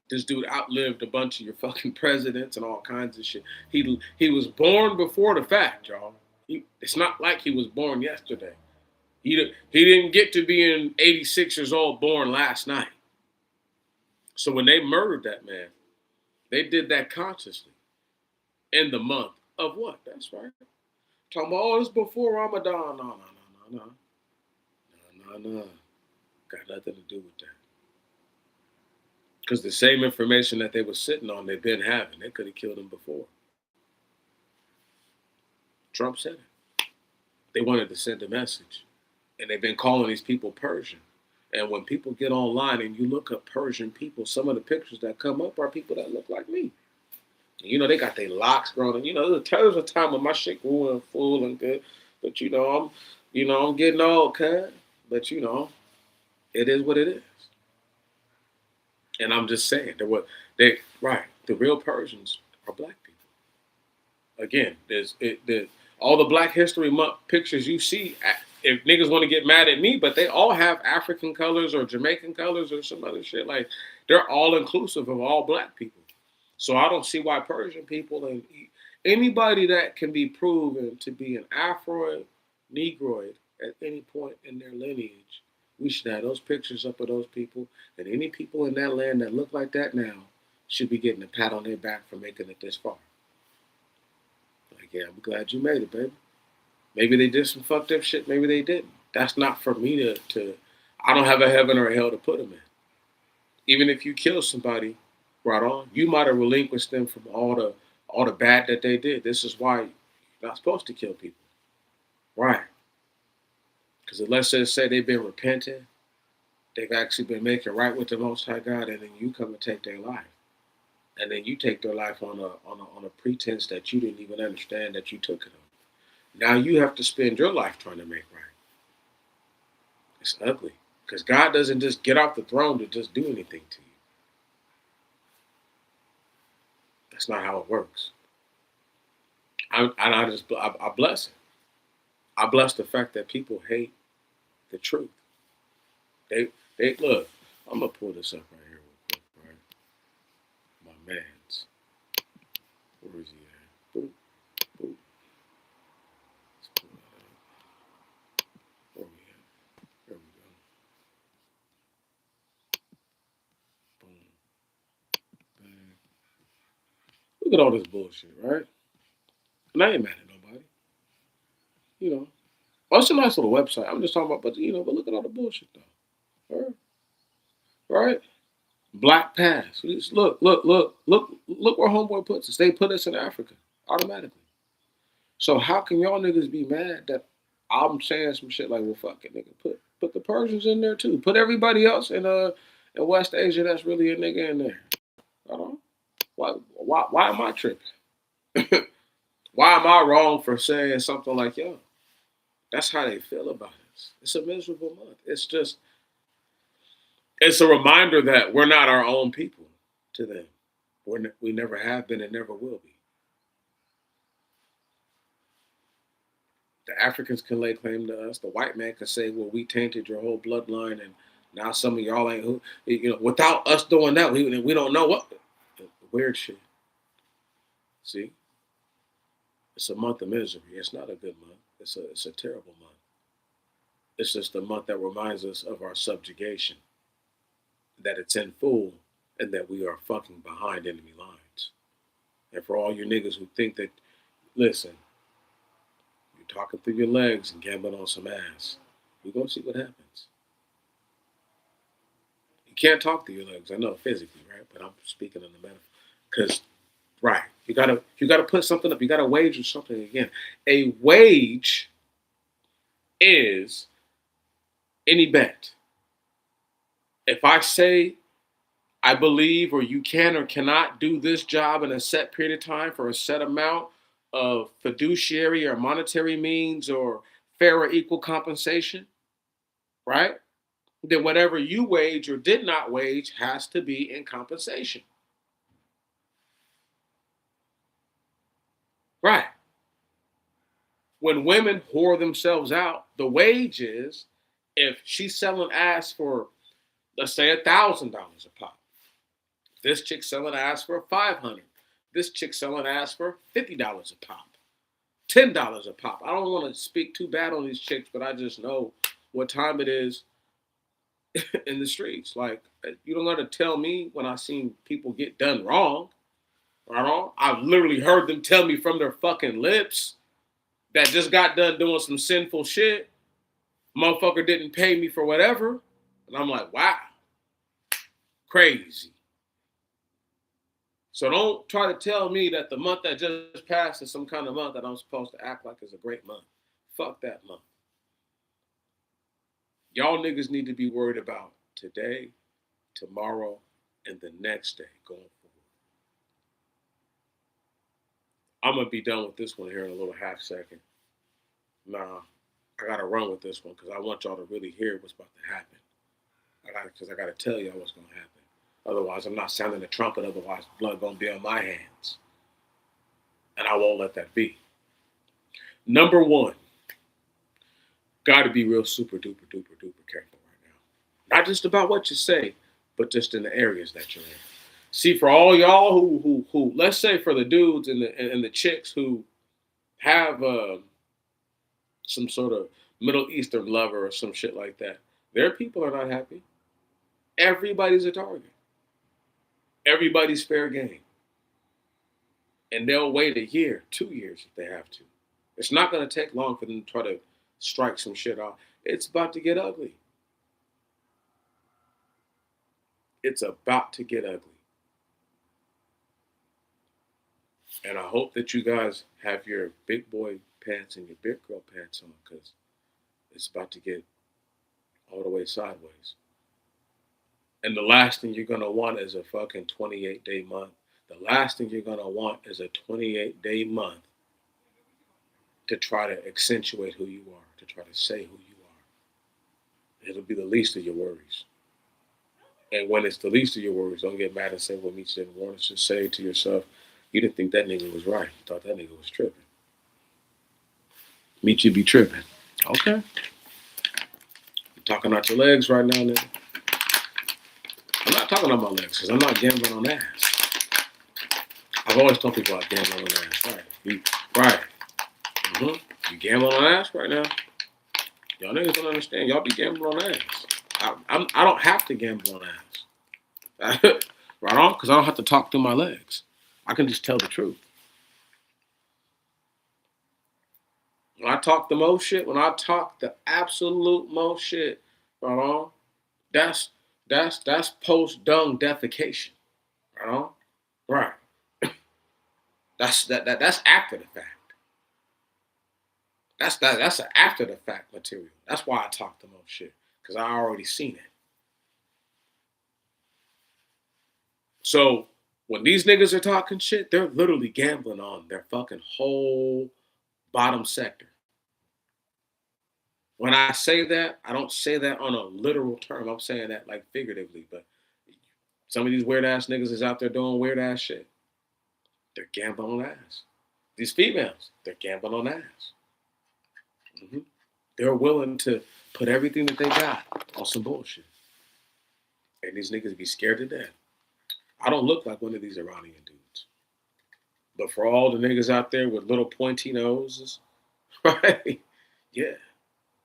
This dude outlived a bunch of your fucking presidents and all kinds of shit. He was born before the fact, y'all. It's not like he was born yesterday. He didn't get to being 86 years old born last night. So when they murdered that man, they did that consciously in the month of what? That's right. Talking about, oh, it's before Ramadan. No. Got nothing to do with that. Because the same information that they were sitting on, they've been having. They could have killed him before. Trump said it. They wanted to send a message. And they've been calling these people Persian. And when people get online and you look up Persian people, some of the pictures that come up are people that look like me. You know, they got their locks growing. And, you know, there was a time when my shit grew and full and good. But, I'm getting old, cuz. But, it is what it is. And I'm just saying, the real Persians are black people. Again, all the Black History Month pictures you see, if niggas want to get mad at me, but they all have African colors or Jamaican colors or some other shit. Like, they're all inclusive of all black people. So I don't see why Persian people and anybody that can be proven to be an Afroid, Negroid at any point in their lineage, we should have those pictures up of those people. And any people in that land that look like that now should be getting a pat on their back for making it this far. again. I'm glad you made it, baby. Maybe they did some fucked up shit. Maybe they didn't. That's not for me to I don't have a heaven or a hell to put them in. Even if you kill somebody, right on, you might have relinquished them from all the bad that they did. This is why you're not supposed to kill people. Right. Because let's just say they've been repenting, they've actually been making right with the Most High God, and then you come and take their life. And then you take their life on a pretense that you didn't even understand that you took it on. Now you have to spend your life trying to make right. It's ugly. Because God doesn't just get off the throne to just do anything to you. That's not how it works. I bless it. I bless the fact that people hate the truth. They they look. I'm gonna pull this up right here real quick, right? My man's. Where is he at? Boop, boop. Let's pull that up. Where we at? There we go. Boom. Bang. Look at all this bullshit, right? And I ain't mad at nobody. You know. Well, it's a nice little website. I'm just talking about, but look at all the bullshit though. All right. Right? Black Pass. Just look where Homeboy puts us. They put us in Africa automatically. So how can y'all niggas be mad that I'm saying some shit like, well, fuck it, nigga. Put the Persians in there too. Put everybody else in West Asia that's really a nigga in there. I don't know. Why am I tripping? Why am I wrong for saying something like, yo, that's how they feel about us. It's a miserable month. It's a reminder that we're not our own people to them. We never have been and never will be. The Africans can lay claim to us. The white man can say, well, we tainted your whole bloodline and now some of y'all ain't who, without us doing that, we don't know what. Weird shit. See? It's a month of misery. It's not a good month. It's a terrible month. It's just a month that reminds us of our subjugation, that it's in full, and that we are fucking behind enemy lines. And for all you niggas who think that, listen, you're talking through your legs and gambling on some ass, we're gonna see what happens. You can't talk through your legs. I know physically, right? But I'm speaking on the metaphor. Because, right, you gotta put something up. You gotta wager something again. A wage is any bet. If I say I believe or you can or cannot do this job in a set period of time for a set amount of fiduciary or monetary means or fair or equal compensation, right? Then whatever you wage or did not wage has to be in compensation. Right. When women whore themselves out, the wage is if she's selling ass for, let's say, $1,000 a pop. This chick selling ass for 500. This chick selling ass for $50 a pop. $10 a pop. I don't want to speak too bad on these chicks, but I just know what time it is in the streets. Like, you don't got to tell me when I seen people get done wrong. Right? I've literally heard them tell me from their fucking lips that just got done doing some sinful shit. Motherfucker didn't pay me for whatever. And I'm like, wow, crazy. So don't try to tell me that the month that just passed is some kind of month that I'm supposed to act like is a great month. Fuck that month. Y'all niggas need to be worried about today, tomorrow, and the next day going forward. I'm going to be done with this one here in a little half second. Nah, I got to run with this one because I want y'all to really hear what's about to happen. Because I got to tell y'all what's going to happen. Otherwise, I'm not sounding the trumpet. Otherwise, blood going to be on my hands. And I won't let that be. Number one, got to be real super duper duper duper careful right now. Not just about what you say, but just in the areas that you're in. See, for all y'all who let's say for the dudes and the chicks who have some sort of Middle Eastern lover or some shit like that, their people are not happy. Everybody's a target. Everybody's fair game. And they'll wait a year, 2 years if they have to. It's not going to take long for them to try to strike some shit off. It's about to get ugly. It's about to get ugly. And I hope that you guys have your big boy pants and your big girl pants on, because it's about to get all the way sideways. And the last thing you're going to want is a fucking 28-day month. The last thing you're going to want is a 28-day month to try to accentuate who you are, to try to say who you are. It'll be the least of your worries. And when it's the least of your worries, don't get mad and say what Meech didn't want us to say to yourself. You didn't think that nigga was right. You thought that nigga was tripping. Meech, you be tripping. Okay. You're talking out your legs right now, nigga. I'm not talking about my legs because I'm not gambling on ass. I've always told people I'm gambling on ass. Right. Right. You gambling on ass right now. Y'all niggas don't understand. Y'all be gambling on ass. I don't have to gamble on ass. Right on? Because I don't have to talk through my legs. I can just tell the truth. When I talk the most shit, when I talk the absolute most shit, right on, that's post dung defecation. Right on? Right. That's after the fact. That's an after the fact material. That's why I talk the most shit. Because I already seen it. So when these niggas are talking shit, they're literally gambling on their fucking whole bottom sector. When I say that, I don't say that on a literal term. I'm saying that like figuratively. But some of these weird ass niggas is out there doing weird ass shit. They're gambling on ass. These females, they're gambling on ass. They're willing to put everything that they got on some bullshit. And these niggas be scared to death. I don't look like one of these Iranian dudes. But for all the niggas out there with little pointy noses, right? Yeah.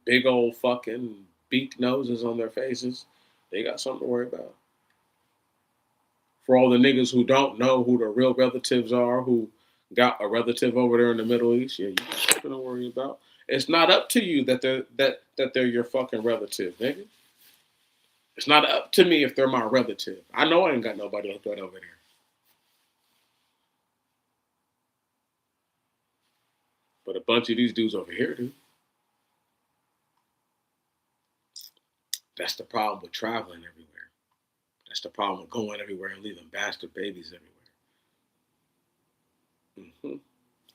Big old fucking beak noses on their faces, they got something to worry about. For all the niggas who don't know who the real relatives are, who got a relative over there in the Middle East, yeah, you got something to worry about. It's not up to you that they're your fucking relative, nigga. It's not up to me if they're my relative. I know I ain't got nobody like that over there. But a bunch of these dudes over here do. That's the problem with traveling everywhere. That's the problem with going everywhere and leaving bastard babies everywhere.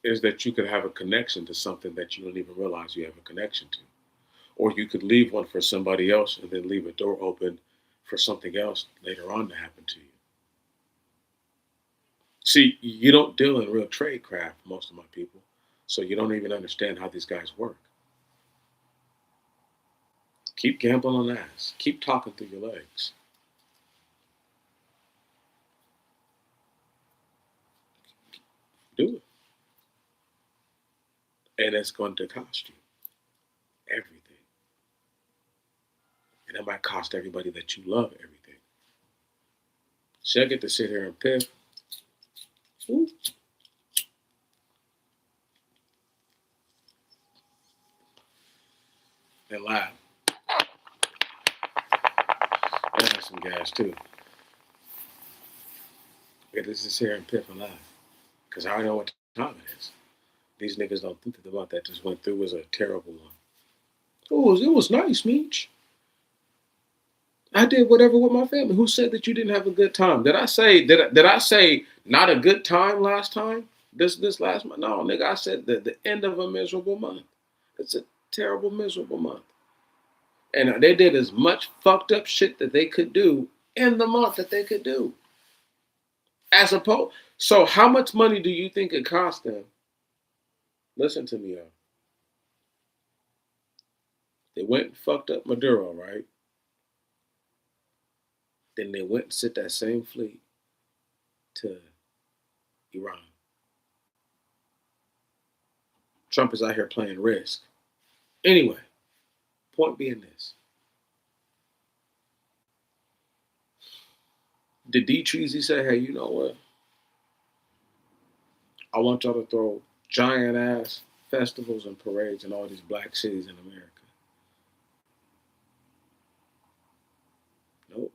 Is that you could have a connection to something that you don't even realize you have a connection to. Or you could leave one for somebody else and then leave a door open for something else later on to happen to you. See, you don't deal in real trade craft, most of my people, so you don't even understand how these guys work. Keep gambling on ass. Keep talking through your legs. Do it. And it's going to cost you everything. And it might cost everybody that you love everything. So I get to sit here and piff. Ooh. And laugh. I have some gas too. I get to sit here and piff and laugh. Because I know what time it is. These niggas don't think that the month that just went through was a terrible one. Oh, it was nice, Meech. I did whatever with my family. Who said that you didn't have a good time? Did I say not a good time last time? This last month? No, nigga, I said the end of a miserable month. It's a terrible, miserable month. And they did as much fucked up shit that they could do in the month that they could do. As opposed, so how much money do you think it cost them? Listen to me, y'all. They went and fucked up Maduro, right? Then they went and sent that same fleet to Iran. Trump is out here playing Risk. Anyway, point being this. Did D. Treasy say, hey, you know what? I want y'all to throw giant ass festivals and parades in all these black cities in America. Nope.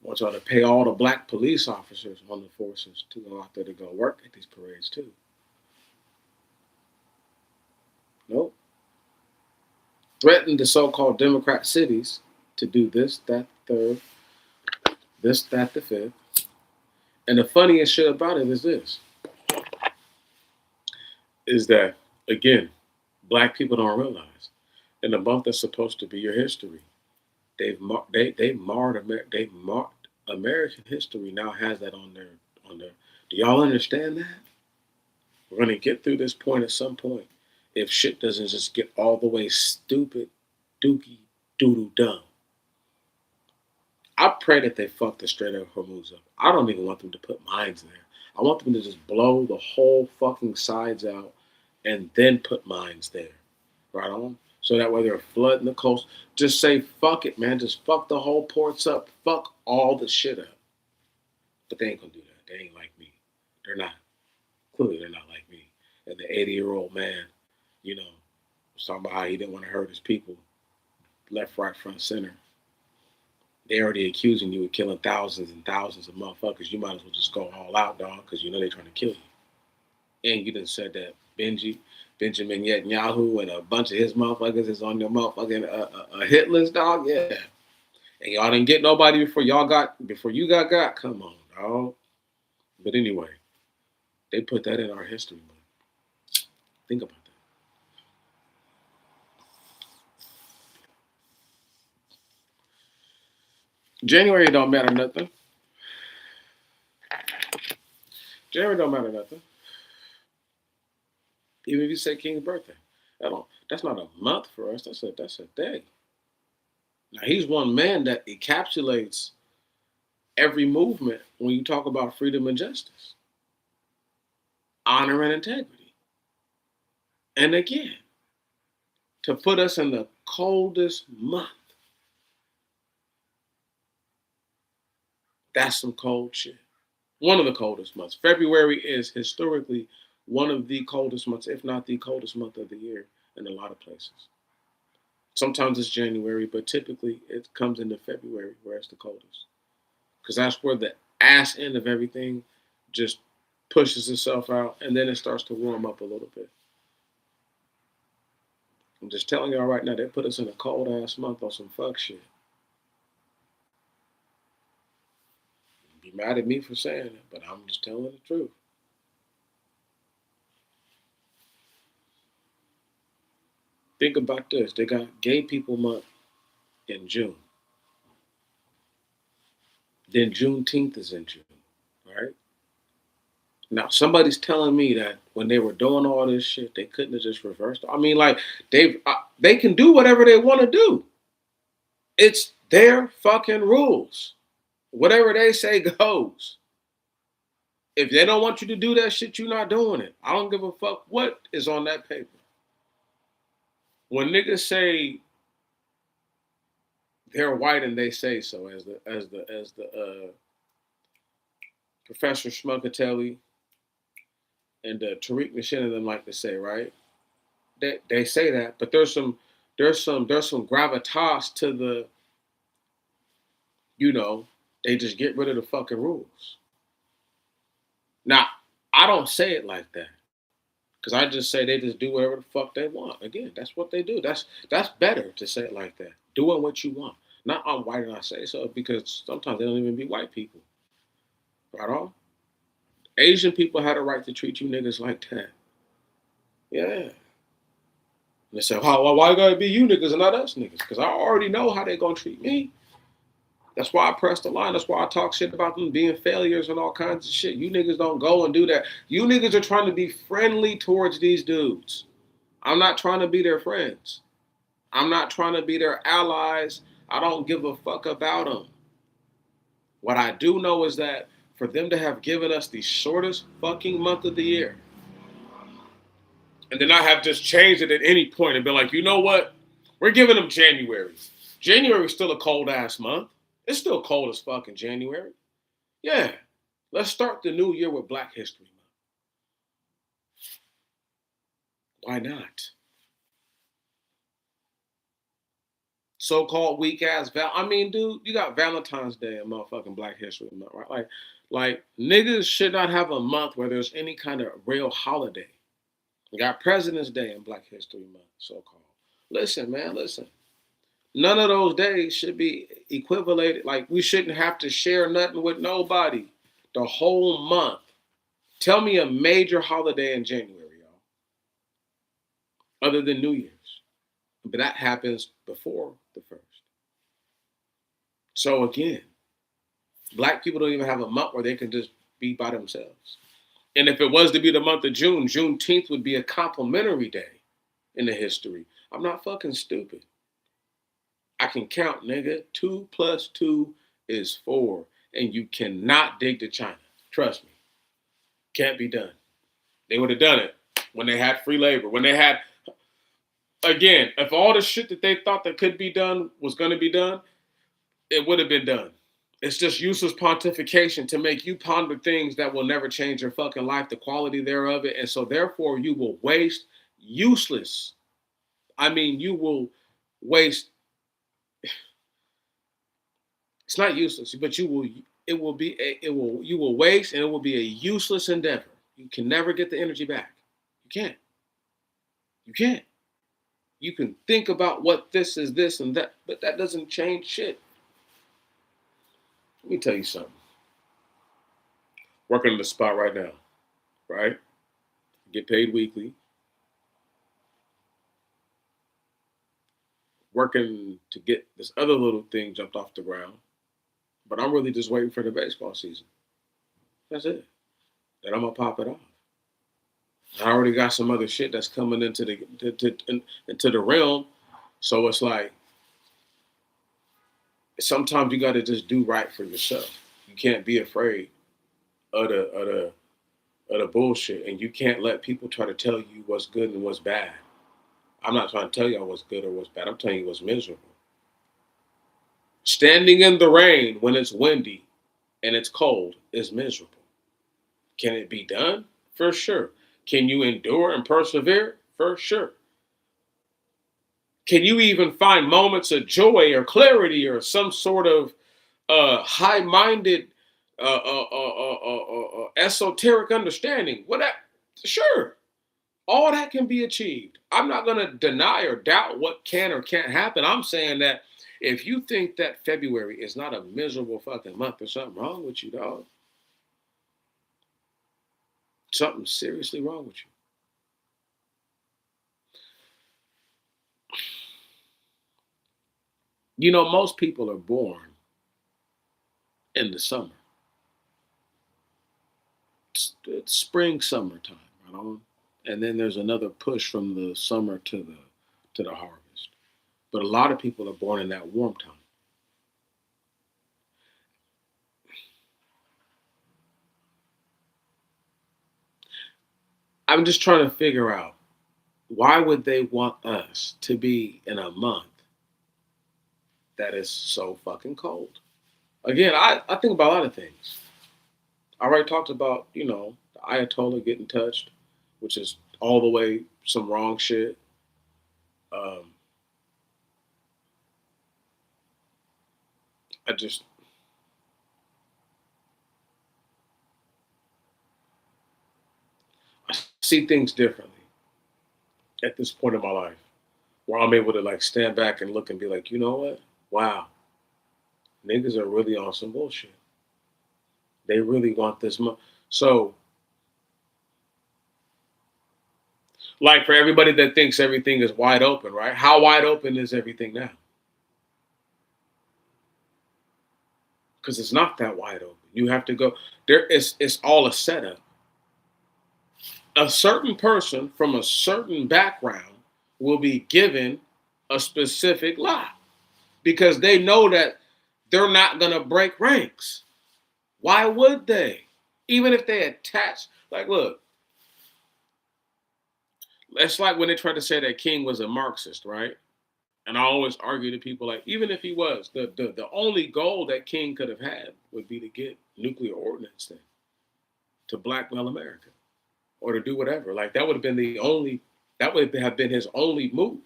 I want y'all to pay all the black police officers on the forces to go out there to go work at these parades too. Nope. Threaten the so-called Democrat cities to do this, that, third, this, that, the fifth. And the funniest shit about it is this, is that, again, black people don't realize in the month that's supposed to be your history, they marred American history now has that on their. Do y'all understand that? We're gonna get through this point at some point if shit doesn't just get all the way stupid, dookie, doodle dumb. I pray that they fuck the Strait of Hormuz up. I don't even want them to put mines there. I want them to just blow the whole fucking sides out and then put mines there. Right on? So that way they're flooding the coast. Just say, fuck it, man. Just fuck the whole ports up. Fuck all the shit up. But they ain't gonna do that. They ain't like me. They're not. Clearly, they're not like me. And the 80-year-old man, was talking about how he didn't want to hurt his people. Left, right, front, center. They already accusing you of killing thousands and thousands of motherfuckers. You might as well just go all out, dog, because you know they're trying to kill you. And you done said that Benjamin Netanyahu and a bunch of his motherfuckers is on your motherfucking a hit list, dog. Yeah. And y'all didn't get nobody before you got. Come on, dog. But anyway, they put that in our history book. Think about that. January don't matter nothing. January don't matter nothing. Even if you say King's birthday, that's not a month for us. That's a day. Now he's one man that encapsulates every movement when you talk about freedom and justice, honor and integrity. And again, to put us in the coldest month, that's some cold shit. One of the coldest months. February is historically one of the coldest months, if not the coldest month of the year in a lot of places. Sometimes it's January, but typically it comes into February where it's the coldest. Because that's where the ass end of everything just pushes itself out, and then it starts to warm up a little bit. I'm just telling y'all right now, they put us in a cold ass month on some fuck shit. Be mad at me for saying it, but I'm just telling the truth. Think about this. They got Gay People Month in June. Then Juneteenth is in June, right? Now, somebody's telling me that when they were doing all this shit, they couldn't have just reversed it. I mean, like, they can do whatever they want to do. It's their fucking rules. Whatever they say goes. If they don't want you to do that shit, you're not doing it. I don't give a fuck what is on that paper. When niggas say they're white and they say so, as the Professor Schmuckatelli and Tariq Nashin and them like to say, right? They say that, but there's some gravitas to the, they just get rid of the fucking rules. Now, I don't say it like that. Because I just say they just do whatever the fuck they want. Again, that's what they do. That's better to say it like that. Doing what you want. Not I'm white and I say so, because sometimes they don't even be white people. Right on? Asian people had a right to treat you niggas like that. Yeah. And they say, why you gotta be you niggas and not us niggas? Because I already know how they gonna treat me. That's why I press the line. That's why I talk shit about them being failures and all kinds of shit. You niggas don't go and do that. You niggas are trying to be friendly towards these dudes. I'm not trying to be their friends. I'm not trying to be their allies. I don't give a fuck about them. What I do know is that for them to have given us the shortest fucking month of the year, and then I have just changed it at any point and been like, you know what? We're giving them January. January is still a cold ass month. It's still cold as fuck in January. Yeah. Let's start the new year with Black History Month. Why not? So-called weak ass I mean, dude, you got Valentine's Day and motherfucking Black History Month, right? Like niggas should not have a month where there's any kind of real holiday. You got President's Day and Black History Month, so-called. Listen, man, listen. None of those days should be equivalated. Like we shouldn't have to share nothing with nobody the whole month. Tell me a major holiday in January, y'all, other than New Year's. But that happens before the first. So again, Black people don't even have a month where they can just be by themselves. And if it was to be the month of June, Juneteenth would be a complimentary day in the history. I'm not fucking stupid. I can count, nigga. 2 plus 2 is 4. And you cannot dig to China. Trust me. Can't be done. They would have done it when they had free labor. When they had, again, if all the shit that they thought that could be done was going to be done, it would have been done. It's just useless pontification to make you ponder things that will never change your fucking life, the quality thereof. And so therefore you will waste useless. I mean, you will waste. It's not useless, but you will waste and it will be a useless endeavor. You can never get the energy back. You can't. You can't. You can think about what this is, this and that, but that doesn't change shit. Let me tell you something. Working on the spot right now, right? Get paid weekly. Working to get this other little thing jumped off the ground. But I'm really just waiting for the baseball season. That's it. Then I'm gonna pop it off. I already got some other shit that's coming into the realm. So it's like sometimes you gotta just do right for yourself. You can't be afraid of the bullshit, and you can't let people try to tell you what's good and what's bad. I'm not trying to tell y'all what's good or what's bad. I'm telling you what's miserable. Standing in the rain when it's windy and it's cold is miserable. Can it be done? For sure. Can you endure and persevere? For sure. Can you even find moments of joy or clarity or some sort of high-minded, esoteric understanding? Sure. All that can be achieved. I'm not going to deny or doubt what can or can't happen. I'm saying that if you think that February is not a miserable fucking month, there's something wrong with you, dog. Something seriously wrong with you. You know, most people are born in the summer. It's spring, summertime, right on. And then there's another push from the summer to the harvest. But a lot of people are born in that warm time. I'm just trying to figure out why would they want us to be in a month that is so fucking cold? Again, I think about a lot of things. I already talked about, the Ayatollah getting touched, which is all the way some wrong shit. Um, I just, I see things differently at this point in my life where I'm able to like stand back and look and be like, you know what? Wow, niggas are really on some bullshit. They really want this money. So, like for everybody that thinks everything is wide open, right? How wide open is everything now? Because it's not that wide open. You have to go there. It's all a setup. A certain person from a certain background will be given a specific lot because they know that they're not gonna break ranks. Why would they? Even if they attach, like, look, it's like when they tried to say that King was a Marxist, right? And I always argue to people like, even if he was, the only goal that King could have had would be to get nuclear ordnance then to blackmail America or to do whatever. Like that would have been the only That would have been his only move.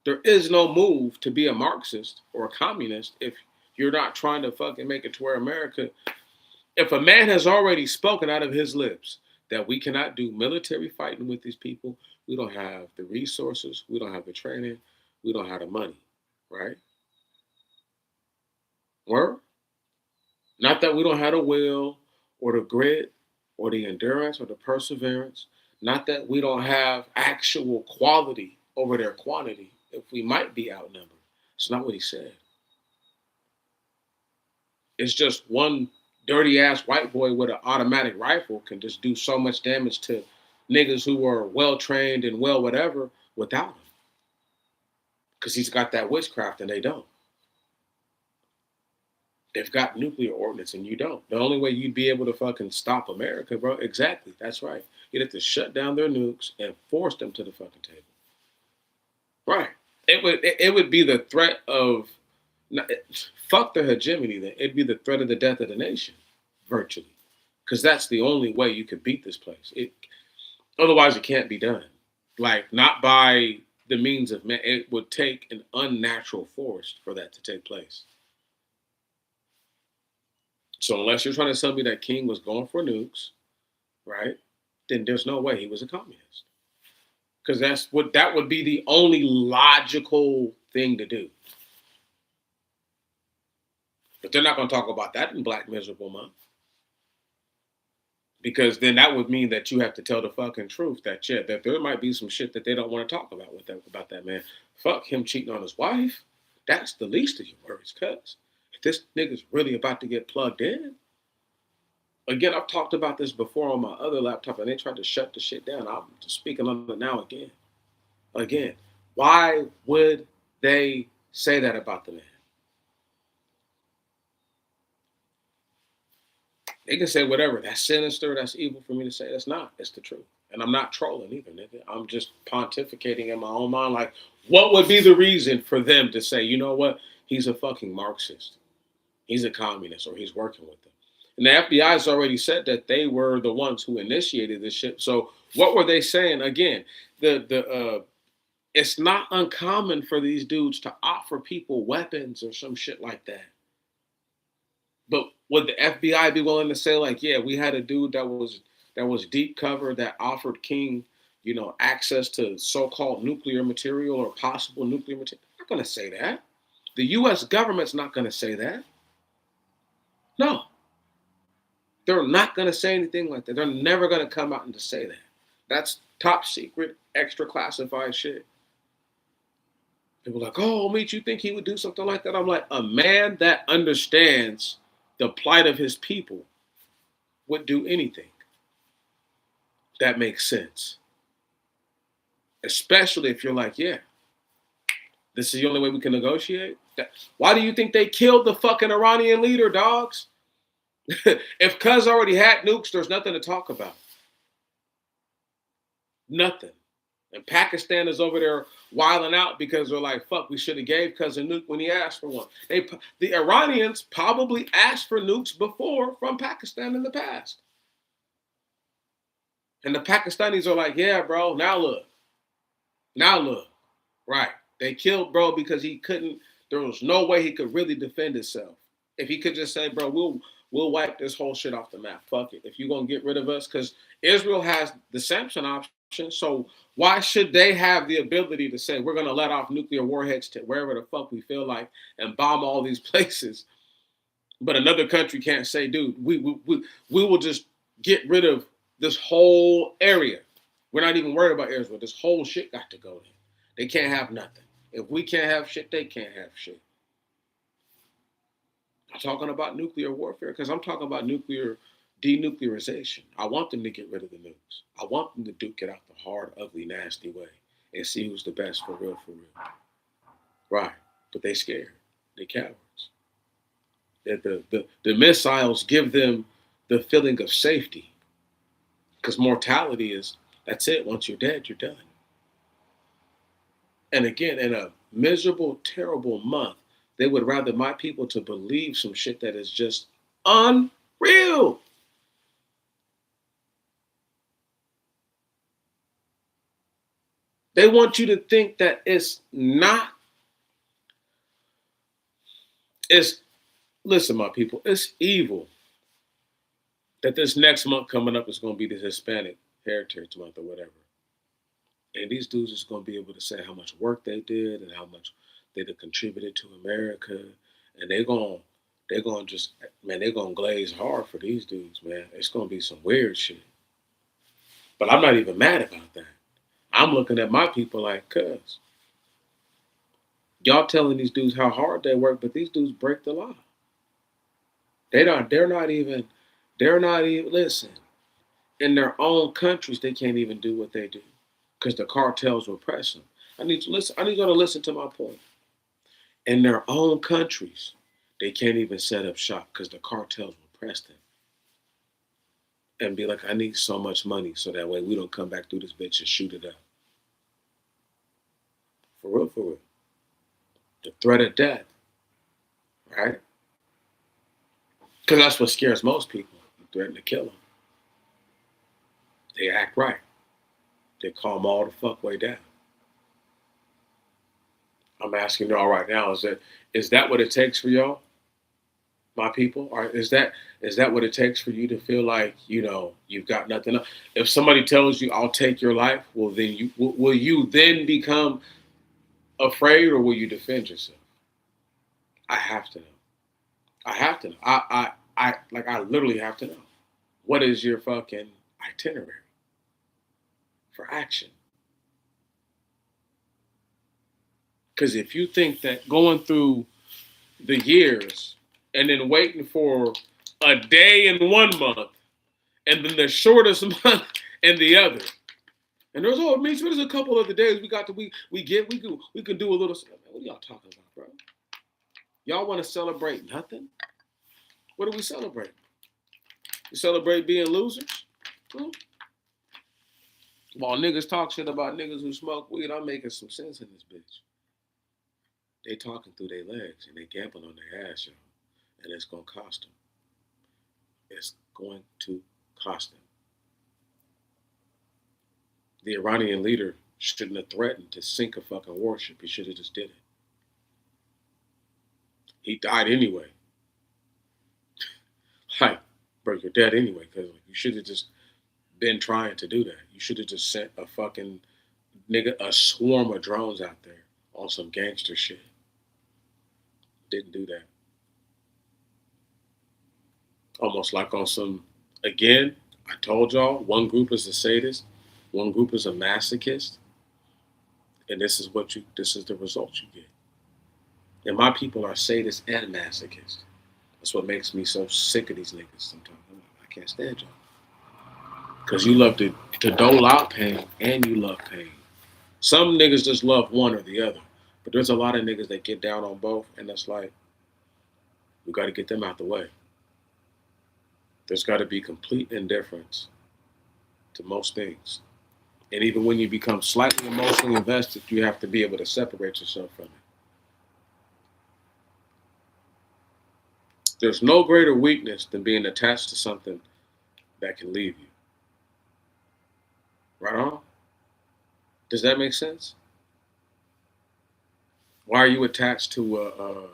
There is no move to be a Marxist or a communist if you're not trying to fucking make it to where America. If a man has already spoken out of his lips that we cannot do military fighting with these people, we don't have the resources, we don't have the training, we don't have the money, right? Or not that we don't have the will or the grit or the endurance or the perseverance, not that we don't have actual quality over their quantity if we might be outnumbered. It's not what he said. It's just one dirty ass white boy with an automatic rifle can just do so much damage to niggas who are well trained and well whatever without him. Because he's got that witchcraft and they don't. They've got nuclear ordnance and you don't. The only way you'd be able to fucking stop America, bro, exactly, that's right. You'd have to shut down their nukes and force them to the fucking table. Right. It would be the threat of fuck the hegemony. Then it'd be the threat of the death of the nation, virtually, because that's the only way you could beat this place. Otherwise it can't be done. Like not by the means of man. It would take an unnatural force for that to take place. So unless you're trying to tell me that King was going for nukes, right? Then there's no way he was a communist. Because that would be the only logical thing to do. But they're not going to talk about that in Black Miserable Month. Because then that would mean that you have to tell the fucking truth that that there might be some shit that they don't want to talk about about that man. Fuck him cheating on his wife. That's the least of your worries, cuz. If this nigga's really about to get plugged in. Again, I've talked about this before on my other laptop and they tried to shut the shit down. I'm just speaking on it now again. Again, why would they say that about the man? They can say whatever. That's sinister. That's evil for me to say. That's not. It's the truth. And I'm not trolling either, nigga. I'm just pontificating in my own mind. Like, what would be the reason for them to say, you know what? He's a fucking Marxist. He's a communist or he's working with them. And the FBI has already said that they were the ones who initiated this shit. So what were they saying? Again, it's not uncommon for these dudes to offer people weapons or some shit like that. But would the FBI be willing to say, like, yeah, we had a dude that was deep cover that offered King, access to so-called nuclear material or possible nuclear material? I'm not going to say that. The U.S. government's not going to say that. No. They're not going to say anything like that. They're never going to come out and to say that. That's top secret, extra classified shit. People are like, oh, Meet, you think he would do something like that? I'm like, a man that understands the plight of his people would do anything that makes sense. Especially if you're like, yeah, this is the only way we can negotiate. Why do you think they killed the fucking Iranian leader, dogs? If Cuz already had nukes, there's nothing to talk about. Nothing. And Pakistan is over there wilding out because they're like, fuck, we should have gave Cuz a nuke when he asked for one. The Iranians probably asked for nukes before from Pakistan in the past. And the Pakistanis are like, yeah, bro, now look. Right. They killed bro because there was no way he could really defend himself. If he could just say, bro, we'll wipe this whole shit off the map. Fuck it. If you're going to get rid of us, because Israel has the sanction option, so why should they have the ability to say, we're going to let off nuclear warheads to wherever the fuck we feel like and bomb all these places? But another country can't say, dude, we will just get rid of this whole area. We're not even worried about Israel. This whole shit got to go there. They can't have nothing. If we can't have shit, they can't have shit. I'm talking about nuclear warfare because I'm talking about nuclear denuclearization. I want them to get rid of the nukes. I want them to duke it out the hard, ugly, nasty way and see who's the best for real, for real. Right. But they scared. They cowards. The missiles give them the feeling of safety because mortality is, that's it. Once you're dead, you're done. And again, in a miserable, terrible month, they would rather my people to believe some shit that is just unreal. They want you to think that it's not, it's, listen, my people, it's evil that this next month coming up is going to be the Hispanic Heritage Month or whatever. And these dudes is going to be able to say how much work they did and how much they done contributed to America. And they're going to just, man, they're going to glaze hard for these dudes, man. It's going to be some weird shit. But I'm not even mad about that. I'm looking at my people like, cuz, y'all telling these dudes how hard they work, but these dudes break the law. They're not even, listen, in their own countries, they can't even do what they do because the cartels oppress them. I need y'all to listen to my point. In their own countries, they can't even set up shop because the cartels oppress them and be like, I need so much money so that way we don't come back through this bitch and shoot it up. For real, for real. The threat of death, right? Because that's what scares most people. You threaten to kill them. They act right. They calm all the fuck way down. I'm asking y'all right now, is that what it takes for y'all, my people? Or is that what it takes for you to feel like, you've got nothing else? If somebody tells you I'll take your life, well then will you then become afraid or will you defend yourself? I have to know. I have to know. I literally have to know. What is your fucking itinerary for action? Because if you think that going through the years and then waiting for a day in one month and then the shortest month in the other, and there's a couple of the days we got to we can do a little. Man, what are y'all talking about, bro? Y'all want to celebrate nothing? What do we celebrate? We celebrate being losers? Hmm? While niggas talk shit about niggas who smoke weed, I'm making some sense in this bitch. They talking through their legs and they gambling on their ass, y'all. And it's gonna cost them. It's going to cost them. The Iranian leader shouldn't have threatened to sink a fucking warship. He should have just did it. He died anyway. Like, bro, you're dead anyway, because you should have just been trying to do that. You should have just sent a fucking a swarm of drones out there on some gangster shit. Didn't do that. Almost like on some, again, I told y'all, one group is a sadist, one group is a masochist, and this is the result you get. And my people are sadists and masochists. That's what makes me so sick of these niggas sometimes. I can't stand y'all. Because you love to dole out pain and you love pain. Some niggas just love one or the other. But there's a lot of niggas that get down on both, and that's like, we got to get them out the way. There's got to be complete indifference to most things. And even when you become slightly emotionally invested, you have to be able to separate yourself from it. There's no greater weakness than being attached to something that can leave you. Right on? Does that make sense? Why are you attached to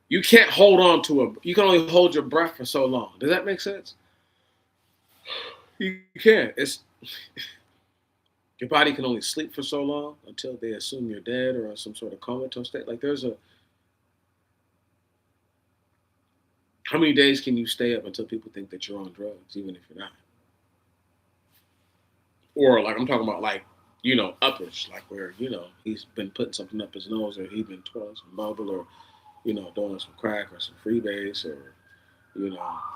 you can't hold on to you can only hold your breath for so long. Does that make sense? You can't. It's your body can only sleep for so long until they assume you're dead or in some sort of comatose state. Like how many days can you stay up until people think that you're on drugs, even if you're not? Or like I'm talking about uppers, like where, he's been putting something up his nose or he's been twirling some bubble or, doing some crack or some freebase or,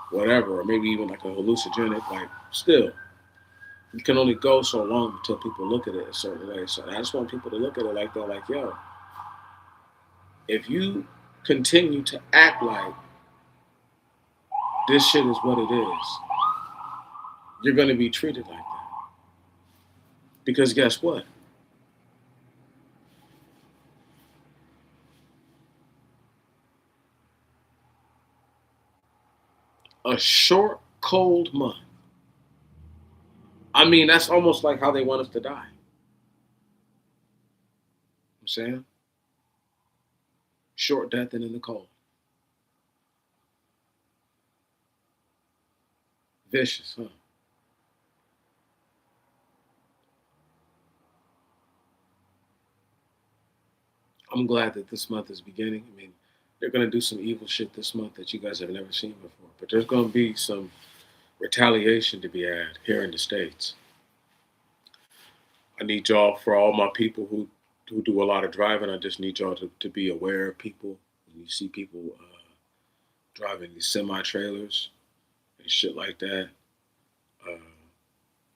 whatever, or maybe even like a hallucinogenic, like still, you can only go so long until people look at it a certain way. So I just want people to look at it like that, like, yo, if you continue to act like this shit is what it is, you're going to be treated like that. Because guess what? A short, cold month I mean, that's almost like how they want us to die. I'm saying short death and in the cold. Vicious, huh? I'm glad that this month is beginning. I mean, they're gonna do some evil shit this month that you guys have never seen before. But there's gonna be some retaliation to be had here in the States. I need y'all, for all my people who do a lot of driving, I just need y'all to be aware of people. When you see people driving these semi trailers and shit like that, uh,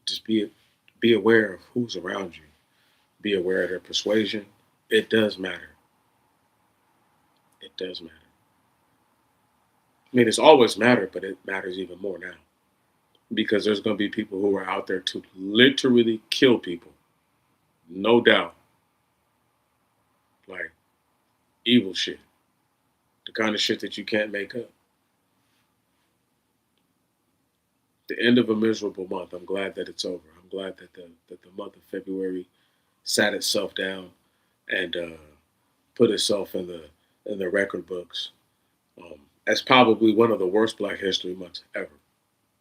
just be aware of who's around you. Be aware of their persuasion. It does matter. It does matter. I mean, it's always mattered, but it matters even more now because there's going to be people who are out there to literally kill people, no doubt. Like evil shit, the kind of shit that you can't make up. The end of a miserable month. I'm glad that it's over. I'm glad that the month of February sat itself down and put itself in the record books. That's probably one of the worst Black History months ever.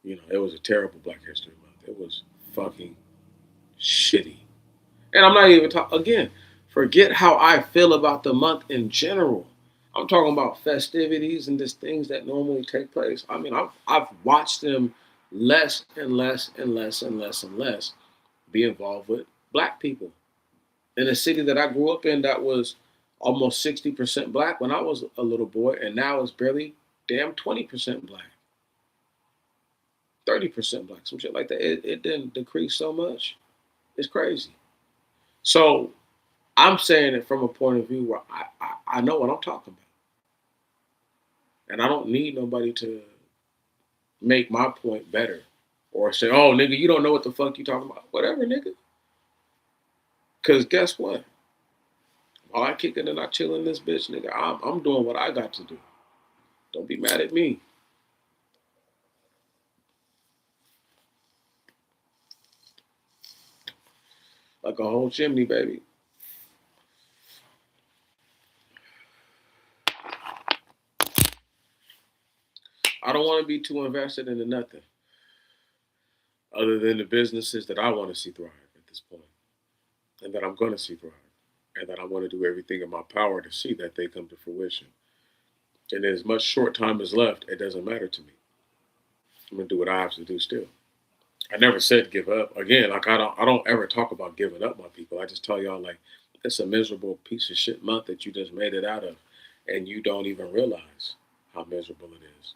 You know, it was a terrible Black History month. It was fucking shitty. And I'm not even talking again. Forget how I feel about the month in general. I'm talking about festivities and just things that normally take place. I mean, I've watched them less and less and less and less and less be involved with black people in a city that I grew up in that was almost 60% black when I was a little boy, and now it's barely damn 20% black, 30% black, some shit like that. It didn't decrease so much. It's crazy. So I'm saying it from a point of view where I know what I'm talking about. And I don't need nobody to make my point better or say, oh, nigga, you don't know what the fuck you talking about. Whatever, nigga. Because guess what? While I kicking and I chilling this bitch, nigga, I'm doing what I got to do. Don't be mad at me. Like a whole chimney, baby. I don't want to be too invested into nothing other than the businesses that I want to see thrive at this point and that I'm going to see thrive and that I want to do everything in my power to see that they come to fruition. And as much short time is left, it doesn't matter to me. I'm going to do what I have to do still. I never said give up. Again, like I don't ever talk about giving up on people. I just tell y'all like it's a miserable piece of shit month that you just made it out of and you don't even realize how miserable it is.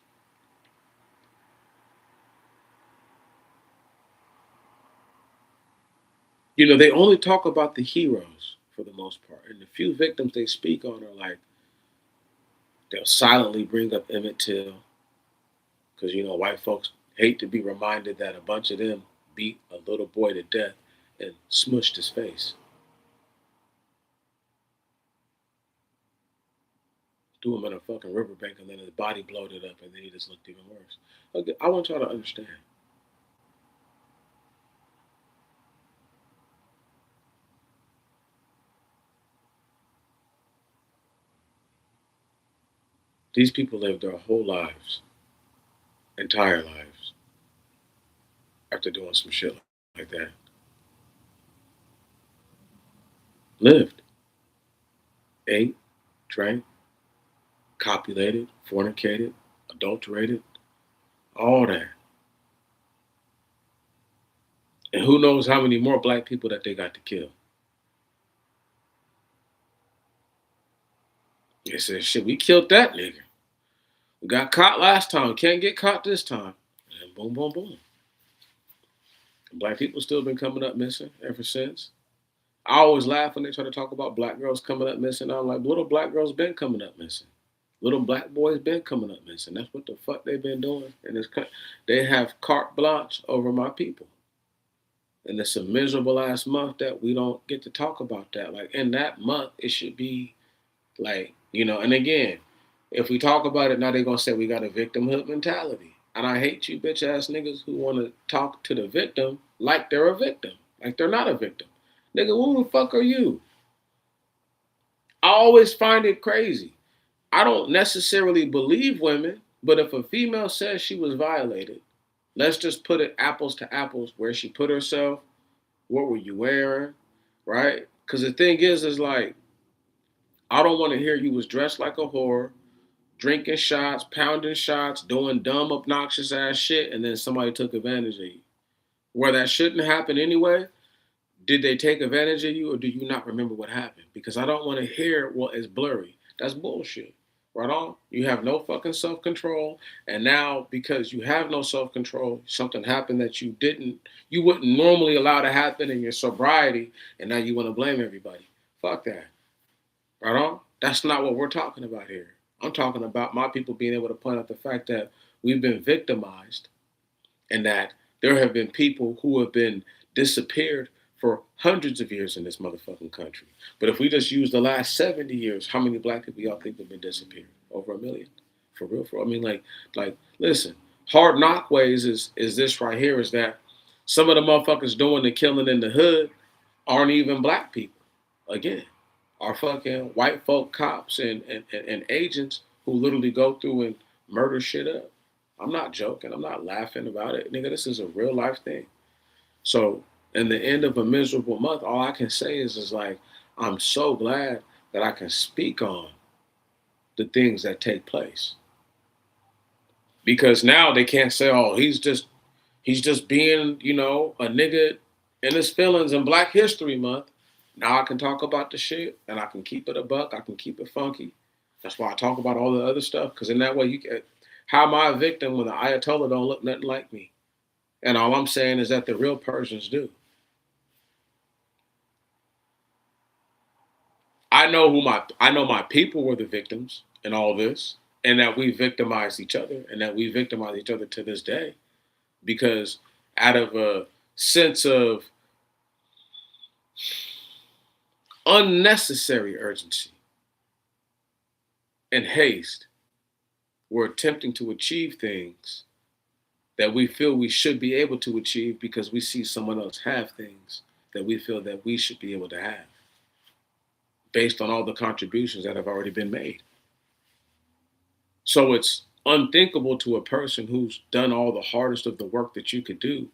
You know, they only talk about the heroes for the most part. And the few victims they speak on are like they'll silently bring up Emmett Till because you know white folks hate to be reminded that a bunch of them beat a little boy to death and smushed his face. Threw him in a fucking riverbank and then his body bloated up and then he just looked even worse. Okay, I want y'all to understand. These people lived their whole lives, entire lives, after doing some shit like that. Lived, ate, drank, copulated, fornicated, adulterated, all that. And who knows how many more black people that they got to kill. They said, shit, we killed that nigga. We got caught last time. Can't get caught this time. And boom, boom, boom. Black people still been coming up missing ever since. I always laugh when they try to talk about black girls coming up missing. I'm like, little black girls been coming up missing. Little black boys been coming up missing. That's what the fuck they been doing. And they have carte blanche over my people. And it's a miserable ass month that we don't get to talk about that. Like in that month, it should be like, you know, and again, if we talk about it now, they're gonna say we got a victimhood mentality. And I hate you bitch ass niggas who want to talk to the victim like they're a victim. Like they're not a victim. Nigga, who the fuck are you? I always find it crazy. I don't necessarily believe women, but if a female says she was violated, let's just put it apples to apples, where she put herself, what were you wearing, right? Because the thing is like, I don't want to hear you was dressed like a whore, drinking shots, pounding shots, doing dumb, obnoxious ass shit, and then somebody took advantage of you. Where that shouldn't happen anyway, did they take advantage of you or do you not remember what happened? Because I don't want to hear what is blurry. That's bullshit. Right on? You have no fucking self-control. And now because you have no self-control, something happened that you wouldn't normally allow to happen in your sobriety, and now you want to blame everybody. Fuck that. Right on? That's not what we're talking about here. I'm talking about my people being able to point out the fact that we've been victimized and that there have been people who have been disappeared for hundreds of years in this motherfucking country. But if we just use the last 70 years, how many black people y'all think have been disappeared? Over 1 million. For real, I mean, listen, hard knock ways is this right here, is that some of the motherfuckers doing the killing in the hood aren't even black people. Again, are fucking white folk cops and agents who literally go through and murder shit up. I'm not joking. I'm not laughing about it. Nigga, this is a real life thing. So, in the end of a miserable month, all I can say is like, I'm so glad that I can speak on the things that take place. Because now they can't say, oh, he's just being, a nigga in his feelings in Black History Month. Now I can talk about the shit and I can keep it a buck. I can keep it funky. That's why I talk about all the other stuff. Because in that way, how am I a victim when the Ayatollah don't look nothing like me? And all I'm saying is that the real Persians do. I know my people were the victims in all this, and that we victimized each other, and that we victimize each other to this day, because out of a sense of unnecessary urgency and haste, we're attempting to achieve things that we feel we should be able to achieve because we see someone else have things that we feel that we should be able to have based on all the contributions that have already been made. So it's unthinkable to a person who's done all the hardest of the work that you could do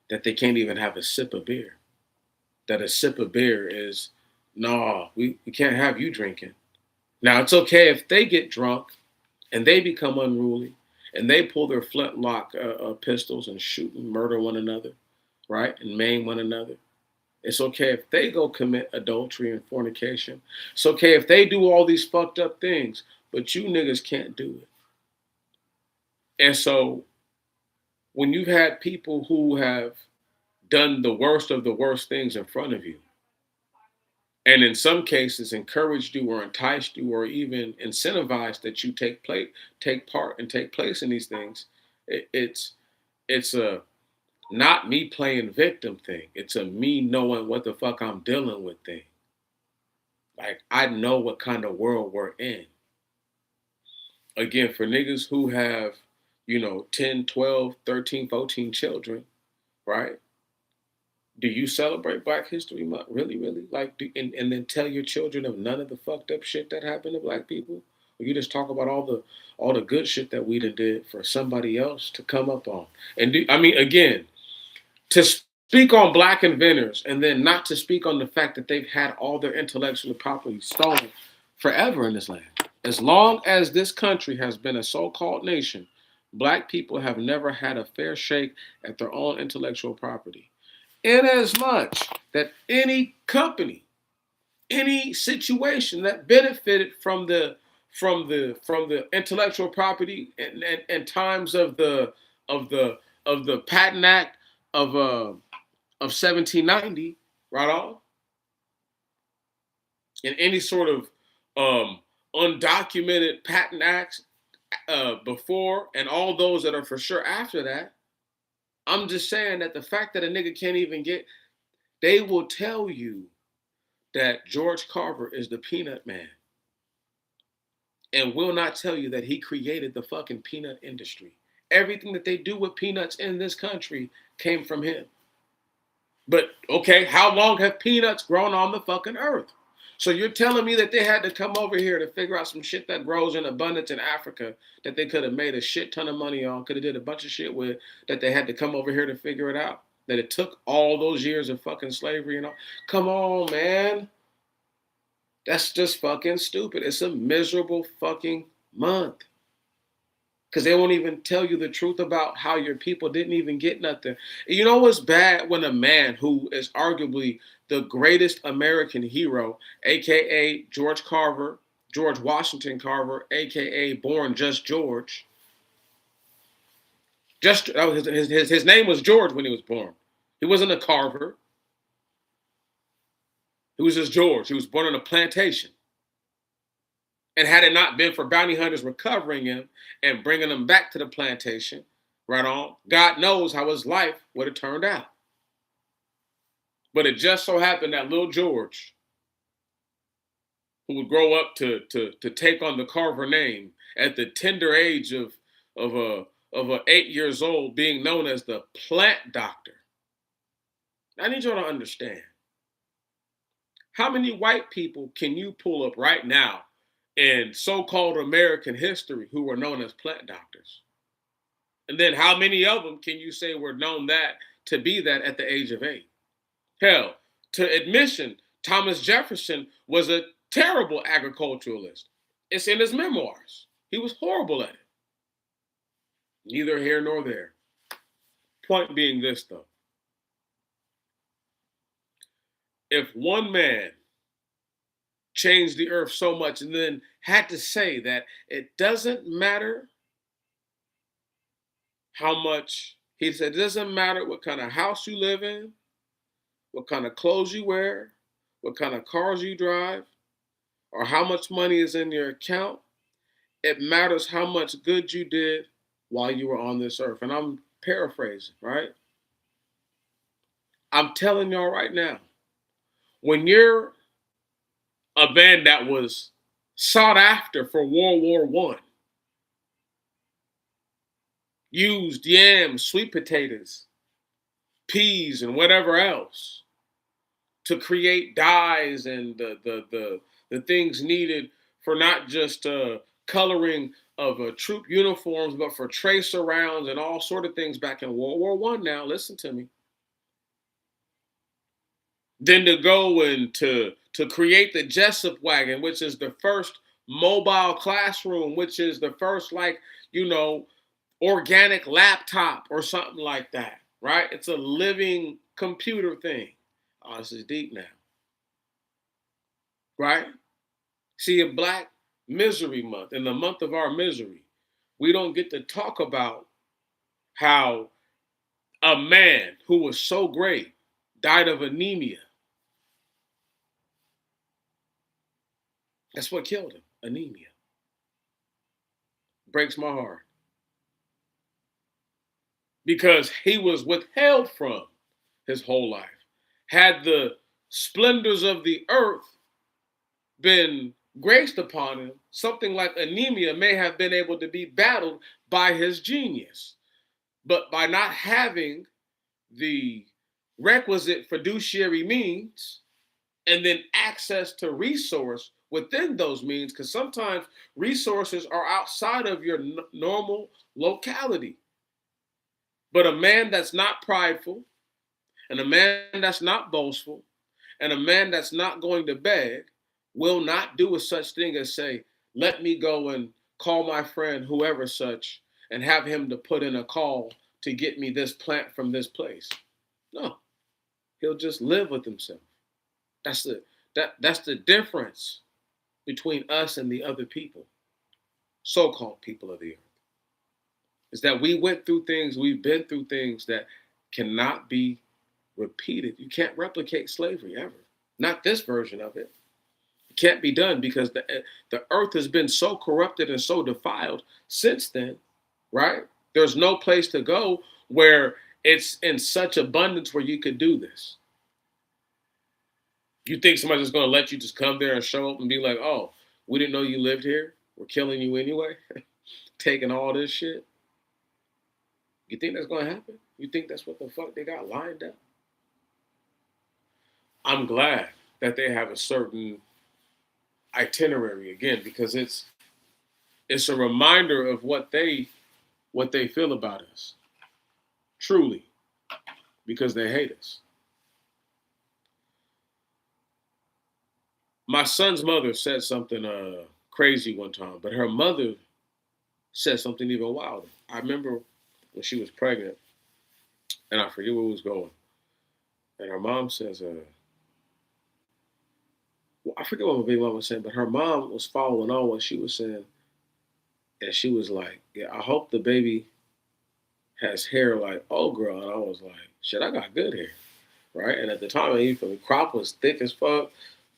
that they can't even have a sip of beer. That a sip of beer is, no, we can't have you drinking. Now, it's okay if they get drunk and they become unruly and they pull their flintlock pistols and shoot and murder one another, right? And maim one another. It's okay if they go commit adultery and fornication. It's okay if they do all these fucked up things, but you niggas can't do it. And so when you've had people who have done the worst of the worst things in front of you, and in some cases encouraged you or enticed you or even incentivized that you take part and take place in these things, it's a not me playing victim thing. It's a me knowing what the fuck I'm dealing with thing. Like, I know what kind of world we're in. Again, for niggas who have, 10, 12, 13, 14 children, right? Do you celebrate Black History Month? Really, really? Like, and then tell your children of none of the fucked up shit that happened to Black people? Or you just talk about all the good shit that we done did for somebody else to come up on? And again, to speak on Black inventors and then not to speak on the fact that they've had all their intellectual property stolen forever in this land. As long as this country has been a so-called nation, Black people have never had a fair shake at their own intellectual property. Inasmuch that any company, any situation that benefited from the intellectual property and times of the of the Patent Act of 1790, right on, and any sort of undocumented patent acts before, and all those that are for sure after that. I'm just saying that the fact that a nigga can't even they will tell you that George Carver is the peanut man and will not tell you that he created the fucking peanut industry Everything that they do with peanuts in this country came from him. But okay, how long have peanuts grown on the fucking earth? So you're telling me that they had to come over here to figure out some shit that grows in abundance in Africa that they could have made a shit ton of money on, could have did a bunch of shit with, that they had to come over here to figure it out? That it took all those years of fucking slavery and all? Come on, man. That's just fucking stupid. It's a miserable fucking month. Because they won't even tell you the truth about how your people didn't even get nothing. You know what's bad? When a man who is arguably the greatest American hero, aka George Washington Carver, aka born just George, his name was George when he was born. He wasn't a Carver. He was just George. He was born on a plantation. And had it not been for bounty hunters recovering him and bringing him back to the plantation, right on, God knows how his life would have turned out. But it just so happened that little George, who would grow up to take on the Carver name at the tender age of 8 years old, being known as the plant doctor. I need y'all to understand. How many white people can you pull up right now in so-called American history who were known as plant doctors? And then how many of them can you say were known that to be that at the age of 8? Hell, to admission, Thomas Jefferson was a terrible agriculturalist. It's in his memoirs. He was horrible at it. Neither here nor there. Point being this, though. If one man changed the earth so much and then had to say that it doesn't matter how much, he said, it doesn't matter what kind of house you live in, what kind of clothes you wear, what kind of cars you drive, or how much money is in your account. It matters how much good you did while you were on this earth. And I'm paraphrasing, right? I'm telling y'all right now, when you're a band that was sought after for World War I, used yams, sweet potatoes, peas, and whatever else to create dyes and the things needed for not just coloring of troop uniforms, but for tracer rounds and all sort of things back in World War I. Now, listen to me. Then to go and to create the Jessup wagon, which is the first mobile classroom, which is the first, like, organic laptop or something like that, right? It's a living computer thing. Oh, this is deep now, right? See, in Black Misery Month, in the month of our misery, we don't get to talk about how a man who was so great died of anemia. That's what killed him, anemia. Breaks my heart. Because he was withheld from his whole life. Had the splendors of the earth been graced upon him, something like anemia may have been able to be battled by his genius. But by not having the requisite fiduciary means and then access to resource within those means, because sometimes resources are outside of your normal locality. But a man that's not prideful, and a man that's not boastful, and a man that's not going to beg will not do a such thing as say, let me go and call my friend whoever such and have him to put in a call to get me this plant from this place. No, he'll just live with himself. That's the difference between us and the other people, so-called people of the earth, is that we went through things, we've been through things that cannot be repeated. You can't replicate slavery ever. Not this version of it. It can't be done because the earth has been so corrupted and so defiled since then, right? There's no place to go where it's in such abundance where you could do this. You think somebody's just going to let you just come there and show up and be like, oh, we didn't know you lived here. We're killing you anyway. Taking all this shit. You think that's gonna happen? You think that's what the fuck they got lined up? I'm glad that they have a certain itinerary again because it's a reminder of what they feel about us. Truly, because they hate us. My son's mother said something crazy one time, but her mother said something even wilder. I remember when she was pregnant, and I forget where it was going. And her mom says, well, I forget what my baby mom was saying, but her mom was following on what she was saying. And she was like, yeah, I hope the baby has hair like old girl. And I was like, shit, I got good hair. Right. And at the time, even the crop was thick as fuck,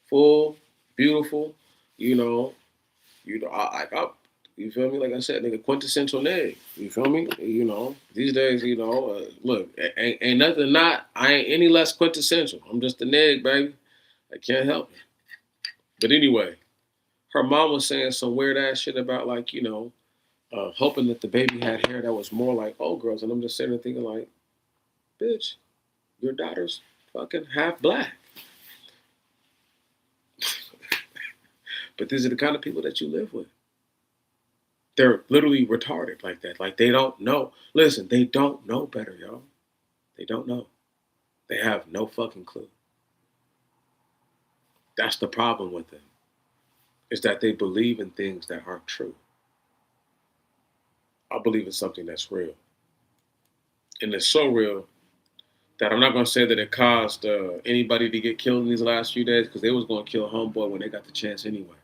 full, beautiful, you know, you feel me? Like I said, nigga, quintessential nigga. You feel me? You know, these days, look, ain't nothing I ain't any less quintessential. I'm just a nigga, baby. I can't help it. But anyway, her mom was saying some weird ass shit about like, hoping that the baby had hair that was more like old girls. And I'm just sitting there thinking like, bitch, your daughter's fucking half black. But these are the kind of people that you live with. They're literally retarded like that. Like they don't know. Listen, they don't know better, y'all. They don't know. They have no fucking clue. That's the problem with them. Is that they believe in things that aren't true. I believe in something that's real. And it's so real that I'm not going to say that it caused anybody to get killed in these last few days because they was going to kill homeboy when they got the chance anyway.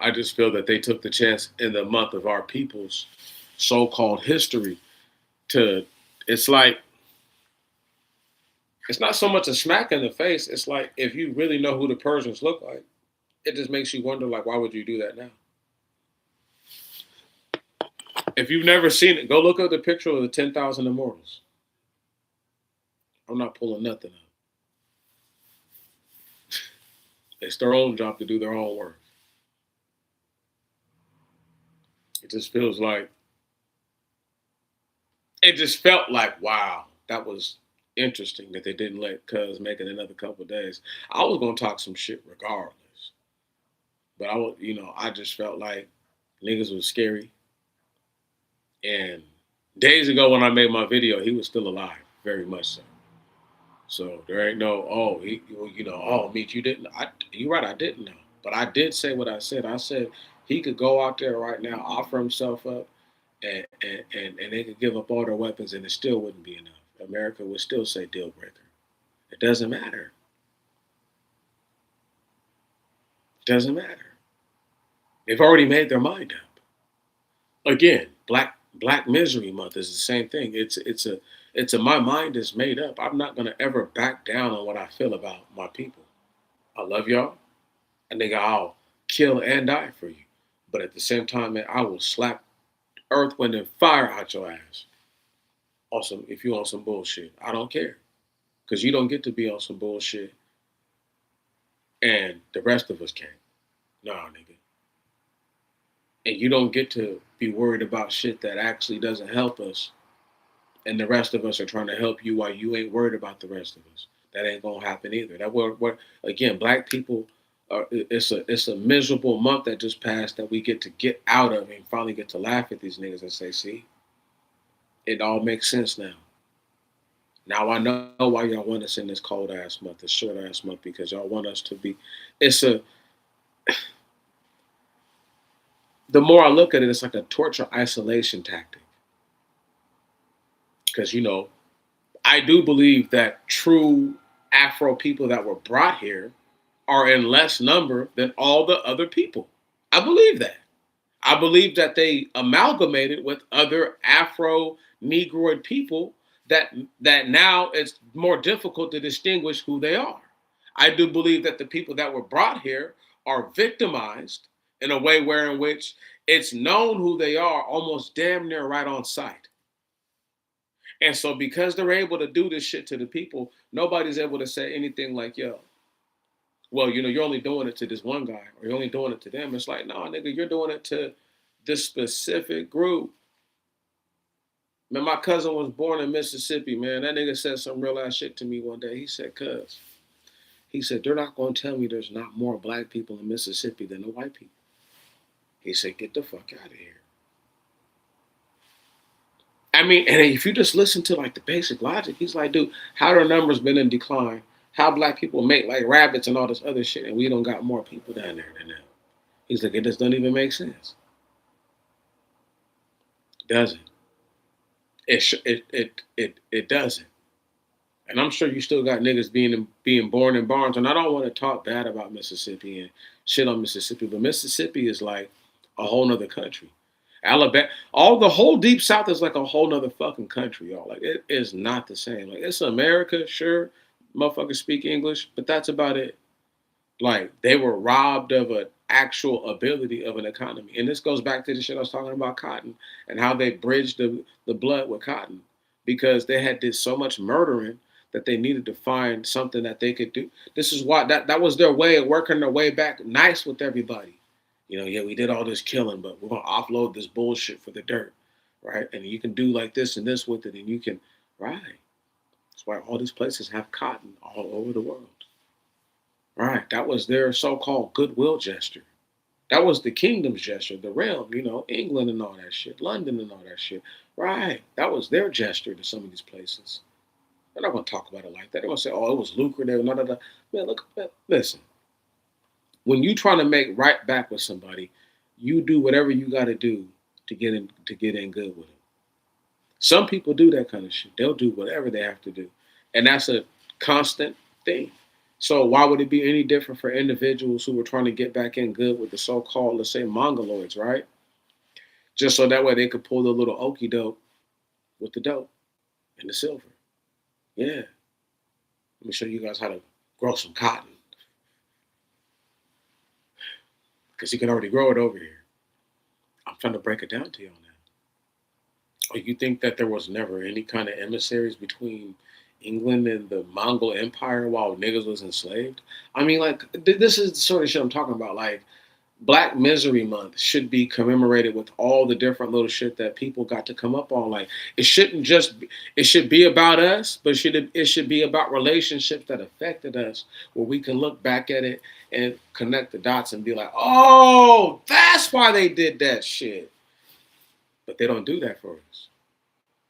I just feel that they took the chance in the month of our people's so-called history to, it's like, it's not so much a smack in the face. It's like, if you really know who the Persians look like, it just makes you wonder, like, why would you do that now? If you've never seen it, go look up the picture of the 10,000 Immortals. I'm not pulling nothing up. It's their own job to do their own work. It just feels like, it just felt like, wow, that was interesting that they didn't let Cuz make it another couple of days. I was going to talk some shit regardless. But I just felt like niggas was scary. And days ago when I made my video, he was still alive, very much so. So there ain't no, Meech, you didn't. You right, I didn't know. But I did say what I said. I said he could go out there right now, offer himself up, and they could give up all their weapons and it still wouldn't be enough. America would still say deal breaker. It doesn't matter. It doesn't matter. They've already made their mind up. Again, Black Misery Month is the same thing. It's a my mind is made up. I'm not gonna ever back down on what I feel about my people. I love y'all. And nigga, I'll kill and die for you. But at the same time, man, I will slap earth, wind, and fire out your ass. Awesome, if you on some bullshit. I don't care. Cause you don't get to be on some bullshit and the rest of us can't. Nah, nigga. And you don't get to be worried about shit that actually doesn't help us and the rest of us are trying to help you while you ain't worried about the rest of us. That ain't gonna happen either. That what again, black people are, it's a miserable month that just passed that we get out of and finally get to laugh at these niggas and say, see, it all makes sense now. Now I know why y'all want us in this cold ass month, this short ass month, because y'all want us to be. It's a. The more I look at it, it's like a torture isolation tactic. Because I do believe that true Afro people that were brought here are in less number than all the other people. I believe that. I believe that they amalgamated with other Afro Negroid people that now it's more difficult to distinguish who they are. I do believe that the people that were brought here are victimized in a way where in which it's known who they are almost damn near right on sight. And so because they're able to do this shit to the people, nobody's able to say anything like, yo, well, you're only doing it to this one guy, or you're only doing it to them. It's like, no, nigga, you're doing it to this specific group. Man, my cousin was born in Mississippi, man. That nigga said some real ass shit to me one day. He said, cuz, he said, they're not going to tell me there's not more black people in Mississippi than the white people. He said, get the fuck out of here. I mean, and if you just listen to like the basic logic, he's like, dude, how their numbers been in decline? How black people make like rabbits and all this other shit, and we don't got more people down there than them. He's like, it just doesn't even make sense. It doesn't. It doesn't. And I'm sure you still got niggas being born in barns. And I don't want to talk bad about Mississippi and shit on Mississippi, but Mississippi is like a whole nother country. Alabama, all the whole deep south is like a whole nother fucking country, y'all. Like it is not the same. Like it's America, sure, motherfuckers speak English, but that's about it. Like they were robbed of an actual ability of an economy. And this goes back to the shit I was talking about cotton and how they bridged the blood with cotton because they had did so much murdering that they needed to find something that they could do. This is why that was their way of working their way back nice with everybody. You know, yeah, we did all this killing, but we're gonna offload this bullshit for the dirt, right? And you can do like this and this with it, and you can, right? That's why all these places have cotton all over the world. Right. That was their so-called goodwill gesture. That was the kingdom's gesture, the realm, you know, England and all that shit, London and all that shit. Right. That was their gesture to some of these places. They're not going to talk about it like that. They're going to say, oh, it was lucrative. No, no, no. Man, look, man, listen. When you trying to make right back with somebody, you do whatever you got to do to get in good with them. Some people do that kind of shit. They'll do whatever they have to do. And that's a constant thing. So why would it be any different for individuals who were trying to get back in good with the so-called, let's say, Mongoloids, right? Just so that way they could pull the little okie doke with the dope and the silver. Yeah. Let me show you guys how to grow some cotton. Because you can already grow it over here. I'm trying to break it down to you on that. Or you think that there was never any kind of emissaries between England and the Mongol Empire while niggas was enslaved? I mean, like, this is the sort of shit I'm talking about. Like, Black Misery Month should be commemorated with all the different little shit that people got to come up on. Like, it shouldn't just be, it should be about us, but it should be about relationships that affected us, where we can look back at it and connect the dots and be like, oh, that's why they did that shit. But they don't do that for us.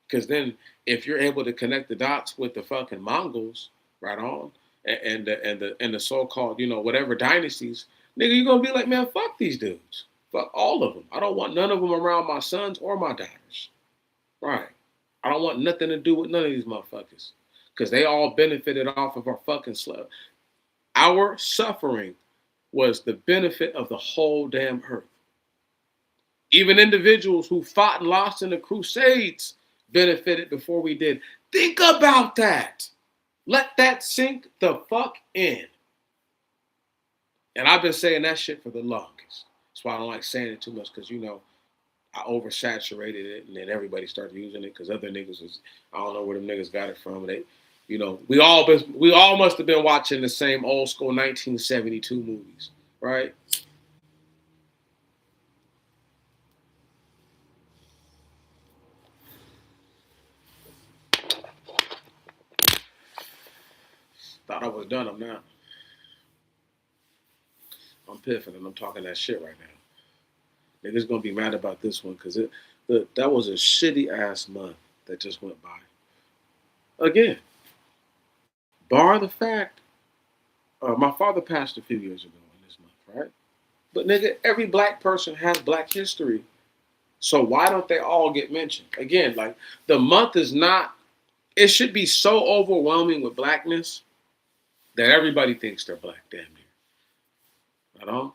Because then, if you're able to connect the dots with the fucking Mongols, right on, and the so-called, you know, whatever dynasties, nigga, you're gonna be like, man, fuck these dudes, fuck all of them. I don't want none of them around my sons or my daughters, right? I don't want nothing to do with none of these motherfuckers, because they all benefited off of our fucking slave. Our suffering was the benefit of the whole damn earth. Even individuals who fought and lost in the Crusades benefited before we did. Think about that. Let that sink the fuck in. And I've been saying that shit for the longest. That's why I don't like saying it too much, because, you know, I oversaturated it, and then everybody started using it because other niggas was, I don't know where them niggas got it from. They, you know, we all must have been watching the same old school 1972 movies, right? Thought I was done. I'm not. I'm piffing and I'm talking that shit right now. Niggas gonna be mad about this one because that was a shitty ass month that just went by. Again, bar the fact, my father passed a few years ago in this month, right? But nigga, every black person has black history. So why don't they all get mentioned? Again, like the month is not, it should be so overwhelming with blackness that everybody thinks they're black, damn near. You know?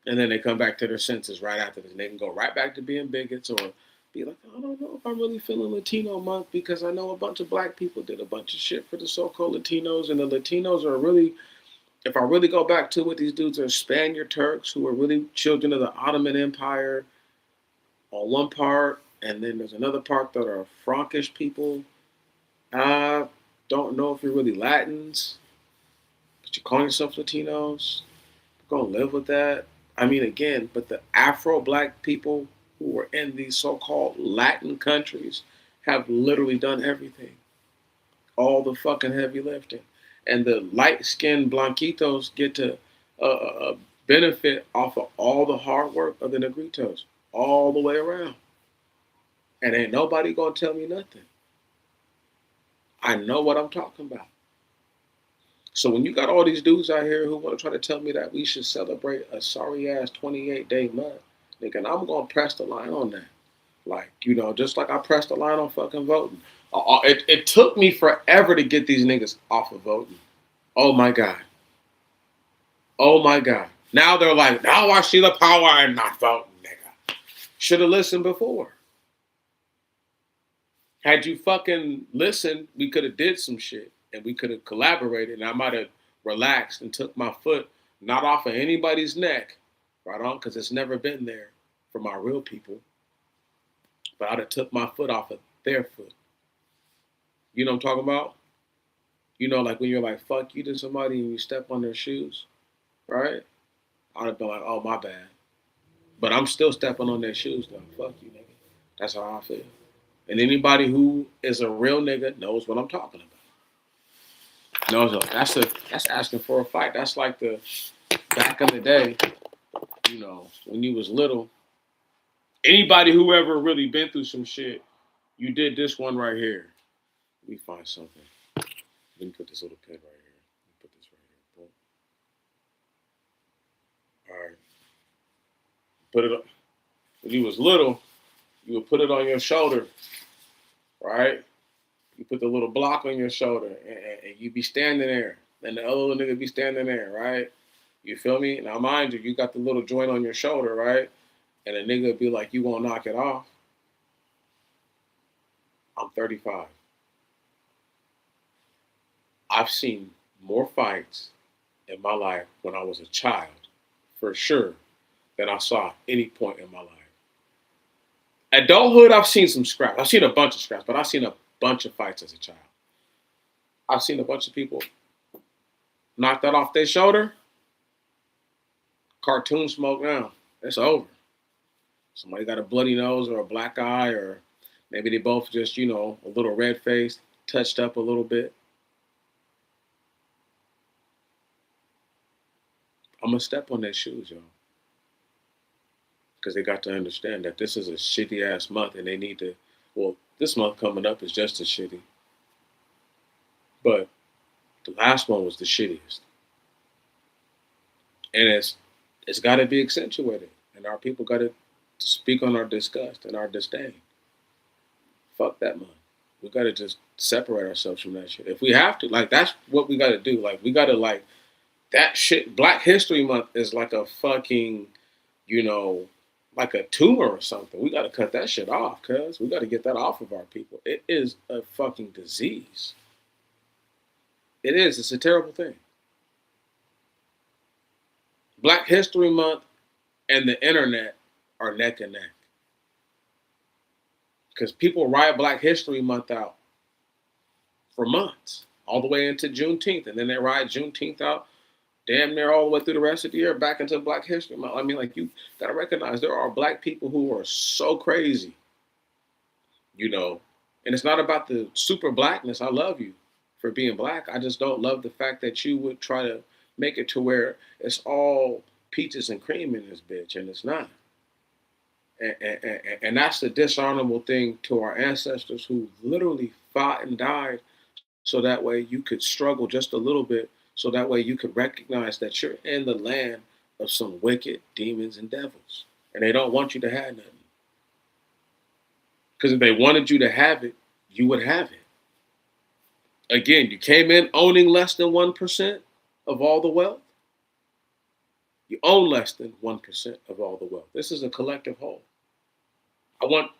And then they come back to their senses right after this. And they can go right back to being bigots or be like, I don't know if I'm really feeling Latino month because I know a bunch of black people did a bunch of shit for the so-called Latinos. And the Latinos are really, if I really go back to what these dudes are, Spaniard Turks who are really children of the Ottoman Empire on one part. And then there's another part that are Frankish people. I don't know if you're really Latins, but you call yourself Latinos. You're going to live with that. I mean, again, but the Afro-Black people who are in these so-called Latin countries have literally done everything, all the fucking heavy lifting, and the light-skinned blanquitos get to benefit off of all the hard work of the negritos all the way around. And ain't nobody gonna tell me nothing. I know what I'm talking about. So when you got all these dudes out here who want to try to tell me that we should celebrate a sorry ass 28-day month, nigga, and I'm gonna press the line on that. Like, just like I pressed the line on fucking voting. It took me forever to get these niggas off of voting. Oh my God. Oh my God. Now they're like, now I see the power and not voting, nigga. Should have listened before. Had you fucking listened, we could have did some shit and we could have collaborated, and I might have relaxed and took my foot not off of anybody's neck, right on, because it's never been there for my real people, but I'd have took my foot off of their foot. You know what I'm talking about? Like when you're like, fuck you to somebody and you step on their shoes, right? I'd have been like, oh, my bad. But I'm still stepping on their shoes though. Fuck you, nigga. That's how I feel. And anybody who is a real nigga knows what I'm talking about. No, that's asking for a fight. That's like the back in the day, when you was little. Anybody who ever really been through some shit, you did this one right here. Let me find something. Let me put this little pin right here. Let me put this right here. All right. Put it up. When you was little, you would put it on your shoulder, right? You put the little block on your shoulder, and you be standing there, and the other little nigga be standing there, right? You feel me? Now, mind you, you got the little joint on your shoulder, right? And a nigga be like, you won't knock it off. I'm 35. I've seen more fights in my life when I was a child, for sure, than I saw at any point in my life. Adulthood, I've seen some scraps. I've seen a bunch of scraps, but I've seen a bunch of fights as a child. I've seen a bunch of people knock that off their shoulder. Cartoon smoke now. It's over. Somebody got a bloody nose or a black eye, or maybe they both just, a little red faced, touched up a little bit. I'm going to step on their shoes, y'all. Because they got to understand that this is a shitty ass month and they need to, this month coming up is just as shitty. But the last one was the shittiest. And it's got to be accentuated. And our people got to speak on our disgust and our disdain. Fuck that month. We got to just separate ourselves from that shit. If we have to, that's what we got to do. We got to, that shit. Black History Month is like a fucking, like a tumor or something. We got to cut that shit off, cuz. We got to get that off of our people. It is a fucking disease. It is. It's a terrible thing. Black History Month and the internet are neck and neck. Because people ride Black History Month out for months, all the way into Juneteenth. And then they ride Juneteenth out damn near all the way through the rest of the year back into Black History Month. I mean, you got to recognize there are black people who are so crazy, and it's not about the super blackness. I love you for being black. I just don't love the fact that you would try to make it to where it's all peaches and cream in this bitch, and it's not. And that's the dishonorable thing to our ancestors who literally fought and died so that way you could struggle just a little bit, so that way you could recognize that you're in the land of some wicked demons and devils. And they don't want you to have nothing. Because if they wanted you to have it, you would have it. Again, you came in owning less than 1% of all the wealth. You own less than 1% of all the wealth. This is a collective whole. I want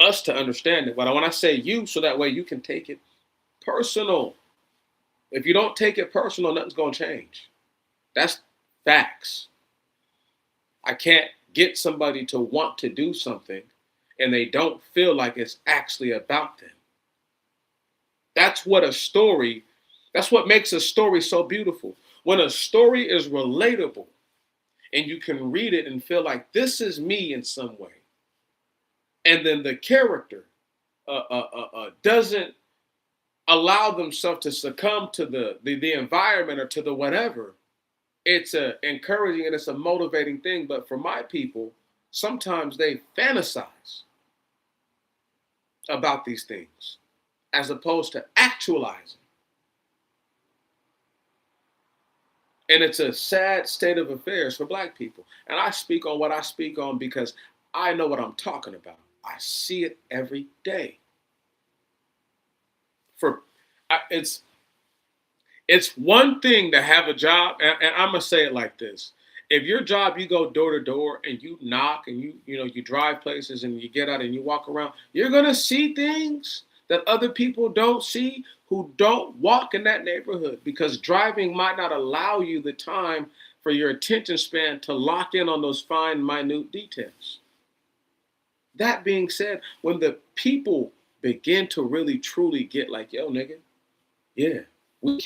us to understand it. But when I say you, so that way you can take it personal. If you don't take it personal, nothing's going to change. That's facts. I can't get somebody to want to do something and they don't feel like it's actually about them. That's what makes a story so beautiful. When a story is relatable and you can read it and feel like this is me in some way. and then the character doesn't allow themselves to succumb to the environment or to the whatever, it's a encouraging and it's a motivating thing. But for my people, sometimes they fantasize about these things as opposed to actualizing. And it's a sad state of affairs for Black people. And I speak on what I speak on because I know what I'm talking about. I see it every day. It's one thing to have a job, and I'm gonna say it like this: if your job, you go door to door and you knock and you drive places and you get out and you walk around, you're gonna see things that other people don't see who don't walk in that neighborhood, because driving might not allow you the time for your attention span to lock in on those fine, minute details. That being said, when the people begin to really truly get like, yo, nigga, yeah, we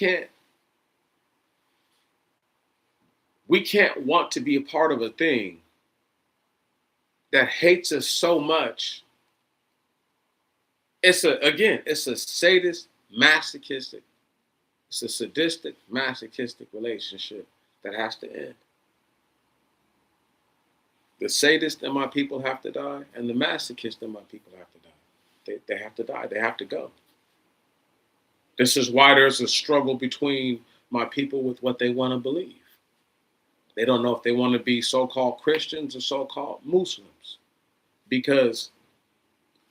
can't want to be a part of a thing that hates us so much. It's a sadist, masochistic, it's a sadistic, masochistic relationship that has to end. The sadist in my people have to die, and the masochist in my people have to die. They have to die. They have to go. This is why there's a struggle between my people with what they want to believe. They don't know if they want to be so-called Christians or so-called Muslims, because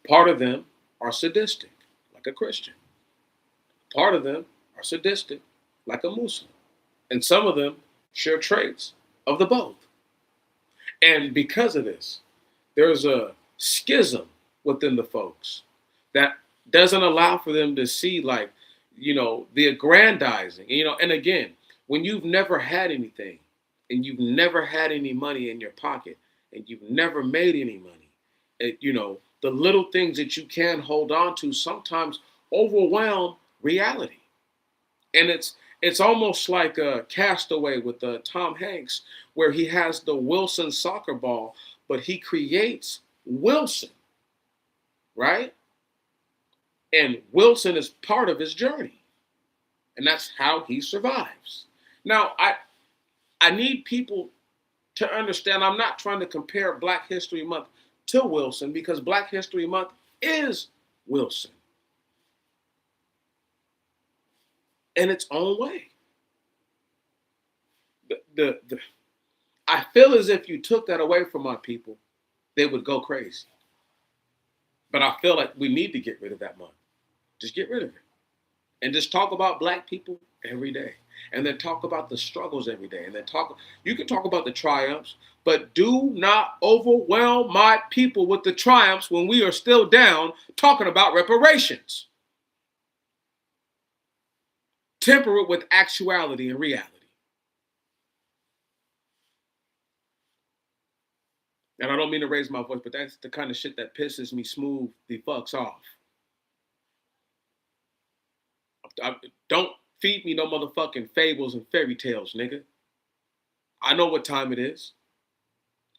part of them are sadistic, like a Christian. Part of them are sadistic, like a Muslim. And some of them share traits of the both. And because of this, there's a schism within the folks that doesn't allow for them to see, like, the aggrandizing. And again, when you've never had anything and you've never had any money in your pocket and you've never made any money, the little things that you can hold on to sometimes overwhelm reality. And it's almost like a Castaway with Tom Hanks, where he has the Wilson soccer ball, but he creates Wilson, right? And Wilson is part of his journey. And that's how he survives. Now, I need people to understand, I'm not trying to compare Black History Month to Wilson, because Black History Month is Wilson in its own way. I feel as if you took that away from my people, they would go crazy. But I feel like we need to get rid of that month. Just get rid of it. And just talk about Black people every day. And then talk about the struggles every day. And then you can talk about the triumphs, but do not overwhelm my people with the triumphs when we are still down talking about reparations. Temper it with actuality and reality. And I don't mean to raise my voice, but that's the kind of shit that pisses me smooth the fucks off. Don't feed me no motherfucking fables and fairy tales, nigga. I know what time it is.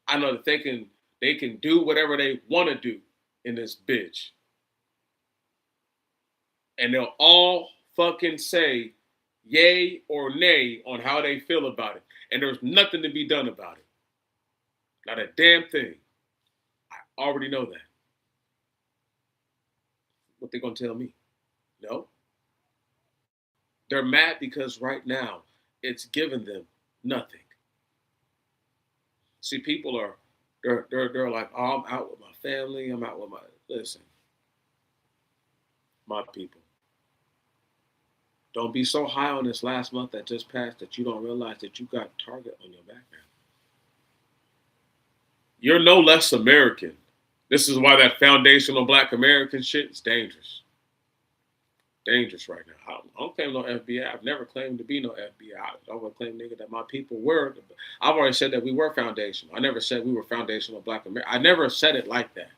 I know that they can do whatever they want to do in this bitch. And they'll all fucking say yay or nay on how they feel about it. And there's nothing to be done about it. Not a damn thing. I already know that. What they gonna tell me? No. They're mad because right now it's giving them nothing. See, people they're like, oh, I'm out with my family. I'm out with listen, my people. Don't be so high on this last month that just passed that you don't realize that you got Target on your back now. You're no less American. This is why that foundational Black American shit is dangerous. Dangerous right now. I don't claim no FBI. I've never claimed to be no FBI. I always claim, nigga, that my people were. I've already said that we were foundational. I never said we were foundational Black America. I never said it like that.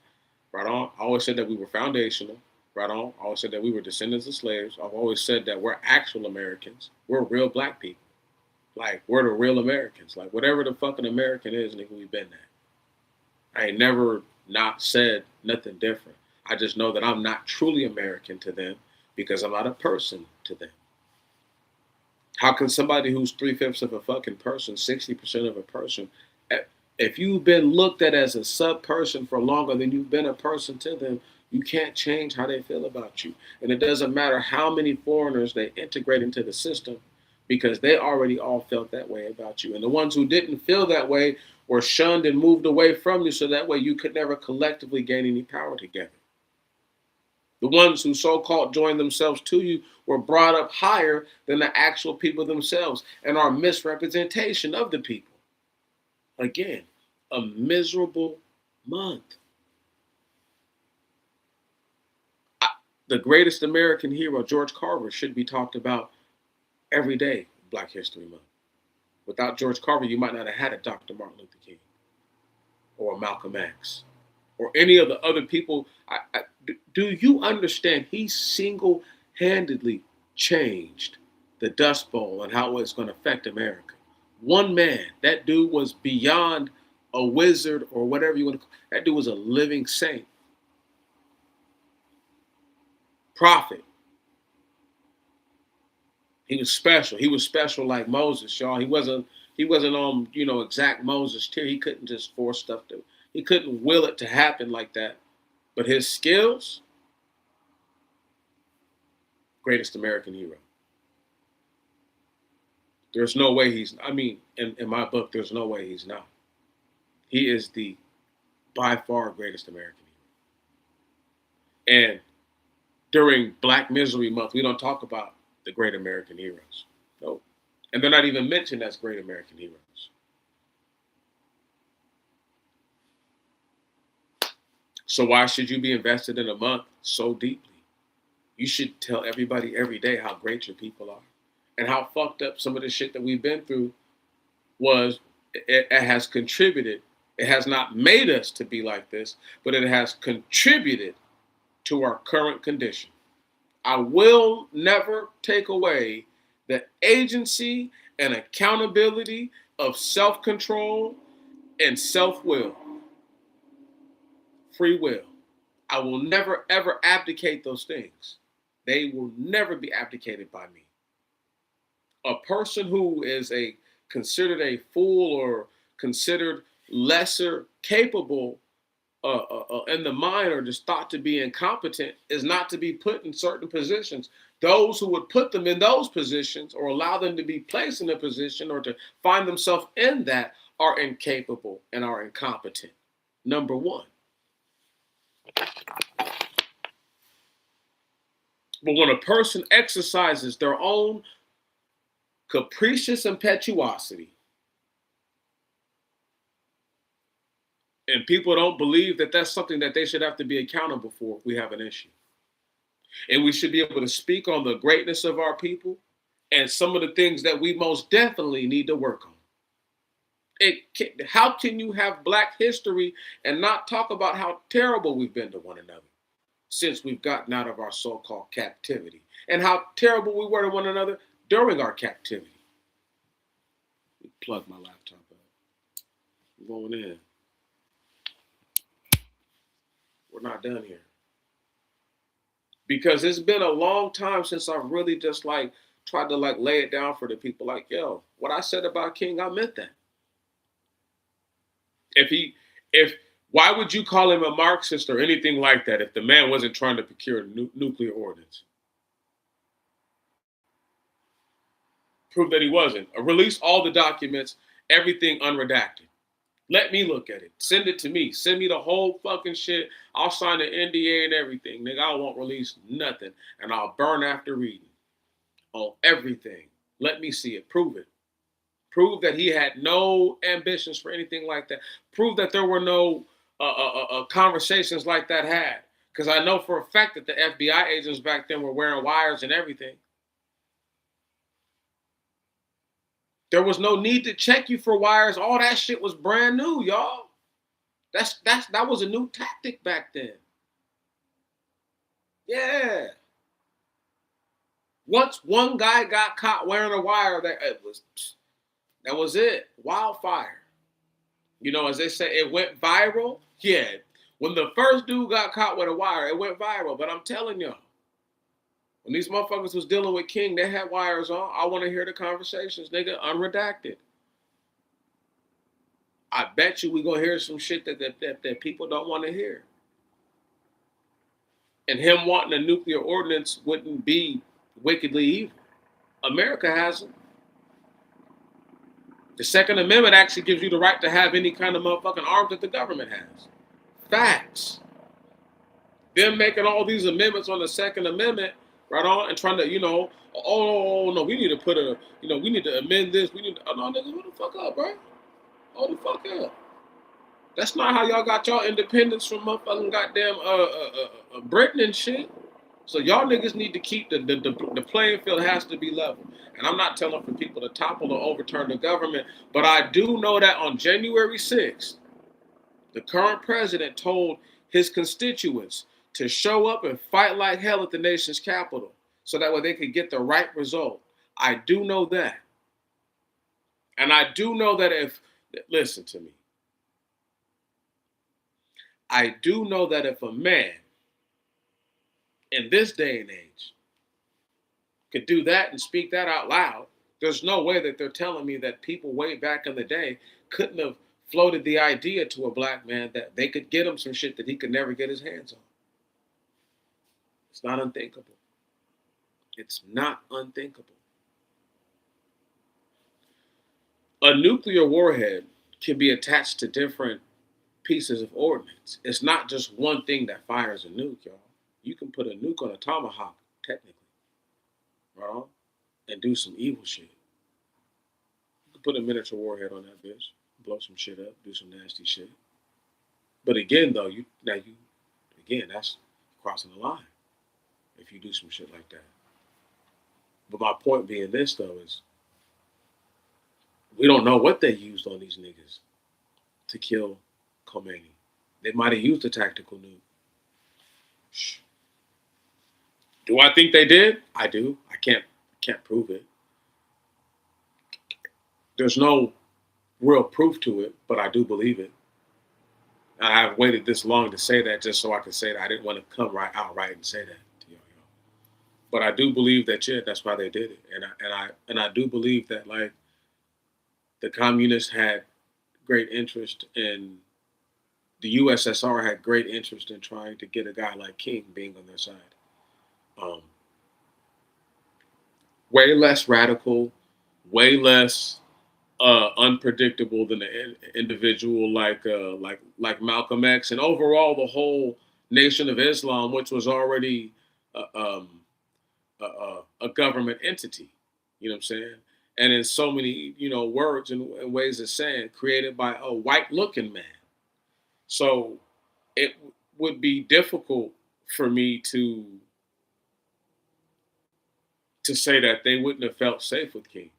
Right on. I always said that we were foundational. Right on. I always said that we were descendants of slaves. I've always said that we're actual Americans. We're real Black people. Like, we're the real Americans. Like, whatever the fucking American is, nigga, we've been that. I ain't never not said nothing different. I just know that I'm not truly American to them because I'm not a person to them. How can somebody who's 3/5 of a fucking person, 60% of a person, if you've been looked at as a sub person for longer than you've been a person to them, you can't change how they feel about you. And it doesn't matter how many foreigners they integrate into the system because they already all felt that way about you. And the ones who didn't feel that way were shunned and moved away from you so that way you could never collectively gain any power together. The ones who so-called joined themselves to you were brought up higher than the actual people themselves and are misrepresentation of the people. Again, a miserable month. The greatest American hero, George Carver, should be talked about every day, Black History Month. Without George Carver, you might not have had a Dr. Martin Luther King or a Malcolm X or any of the other people. Do you understand? He single-handedly changed the Dust Bowl and how it's going to affect America. One man, that dude was beyond a wizard or whatever you want to call it. That dude was a living saint. Prophet. He was special. He was special like Moses, y'all. He wasn't on, exact Moses tier. He couldn't just force stuff he couldn't will it to happen like that. But his skills, greatest American hero. There's no way in my book, there's no way he's not. He is the by far greatest American hero. And during Black Misery Month, we don't talk about the great American heroes. No. And they're not even mentioned as great American heroes. So why should you be invested in a month so deeply? You should tell everybody every day how great your people are and how fucked up some of the shit that we've been through was. It has contributed. It has not made us to be like this, but it has contributed to our current condition. I will never take away the agency and accountability of self-control and self-will. Free will. I will never, ever abdicate those things. They will never be abdicated by me. A person who is considered a fool or considered lesser capable in the mind or just thought to be incompetent is not to be put in certain positions. Those who would put them in those positions or allow them to be placed in a position or to find themselves in that are incapable and are incompetent. Number one. But when a person exercises their own capricious impetuosity, and people don't believe that that's something that they should have to be accountable for, we have an issue. And we should be able to speak on the greatness of our people and some of the things that we most definitely need to work on. How can you have Black history and not talk about how terrible we've been to one another since we've gotten out of our so-called captivity and how terrible we were to one another during our captivity? Plug my laptop up. I'm going in. We're not done here. Because it's been a long time since I've really just tried to lay it down for the people yo, what I said about King, I meant that. Why would you call him a Marxist or anything like that if the man wasn't trying to procure nuclear ordnance? Prove that he wasn't. Release all the documents, everything unredacted. Let me look at it. Send it to me. Send me the whole fucking shit. I'll sign the NDA and everything. Nigga, I won't release nothing. And I'll burn after reading. On everything. Let me see it. Prove it. Prove that he had no ambitions for anything like that. Prove that there were no conversations like that had. Because I know for a fact that the FBI agents back then were wearing wires and everything. There was no need to check you for wires. All that shit was brand new, y'all. That was a new tactic back then. Yeah. Once one guy got caught wearing a wire, that was it. Wildfire. As they say, it went viral. Yeah. When the first dude got caught with a wire, it went viral. But I'm telling y'all, when these motherfuckers was dealing with King, they had wires on. I want to hear the conversations, nigga, unredacted. I bet you we gonna hear some shit that people don't want to hear. And him wanting a nuclear ordinance wouldn't be wickedly evil. America has them. The Second Amendment actually gives you the right to have any kind of motherfucking arms that the government has. Facts. Them making all these amendments on the Second Amendment, right on, and trying to, oh no, we need to put a, we need to amend this. We need to, oh no, nigga, hold the fuck up, bro. Hold the fuck up. That's not how y'all got y'all independence from motherfucking goddamn Britain and shit. So y'all niggas need to keep the playing field has to be level. And I'm not telling for people to topple or overturn the government, but I do know that on January 6th, the current president told his constituents to show up and fight like hell at the nation's capital so that way they could get the right result. I do know that. And I do know that listen to me. I do know that if a man in this day and age could do that and speak that out loud, there's no way that they're telling me that people way back in the day couldn't have floated the idea to a black man that they could get him some shit that he could never get his hands on. It's not unthinkable. It's not unthinkable. A nuclear warhead can be attached to different pieces of ordnance. It's not just one thing that fires a nuke, y'all. You can put a nuke on a tomahawk, technically, right? And do some evil shit. You can put a miniature warhead on that bitch, blow some shit up, do some nasty shit. But again, though, that's crossing the line if you do some shit like that. But my point being this, though, is we don't know what they used on these niggas to kill Khomeini. They might have used a tactical nuke. Shh. Do I think they did? I do. I can't prove it. There's no real proof to it, but I do believe it. And I've waited this long to say that just so I could say that. I didn't want to come outright and say that to y'all. But I do believe that that's why they did it. And I do believe that like the communists had great interest in the USSR had great interest in trying to get a guy like King being on their side. Way less radical, way less unpredictable than an individual like Malcolm X, and overall the whole Nation of Islam, which was already a government entity. You know what I'm saying? And in so many words and ways of saying, created by a white-looking man. So it would be difficult for me to say that they wouldn't have felt safe with King.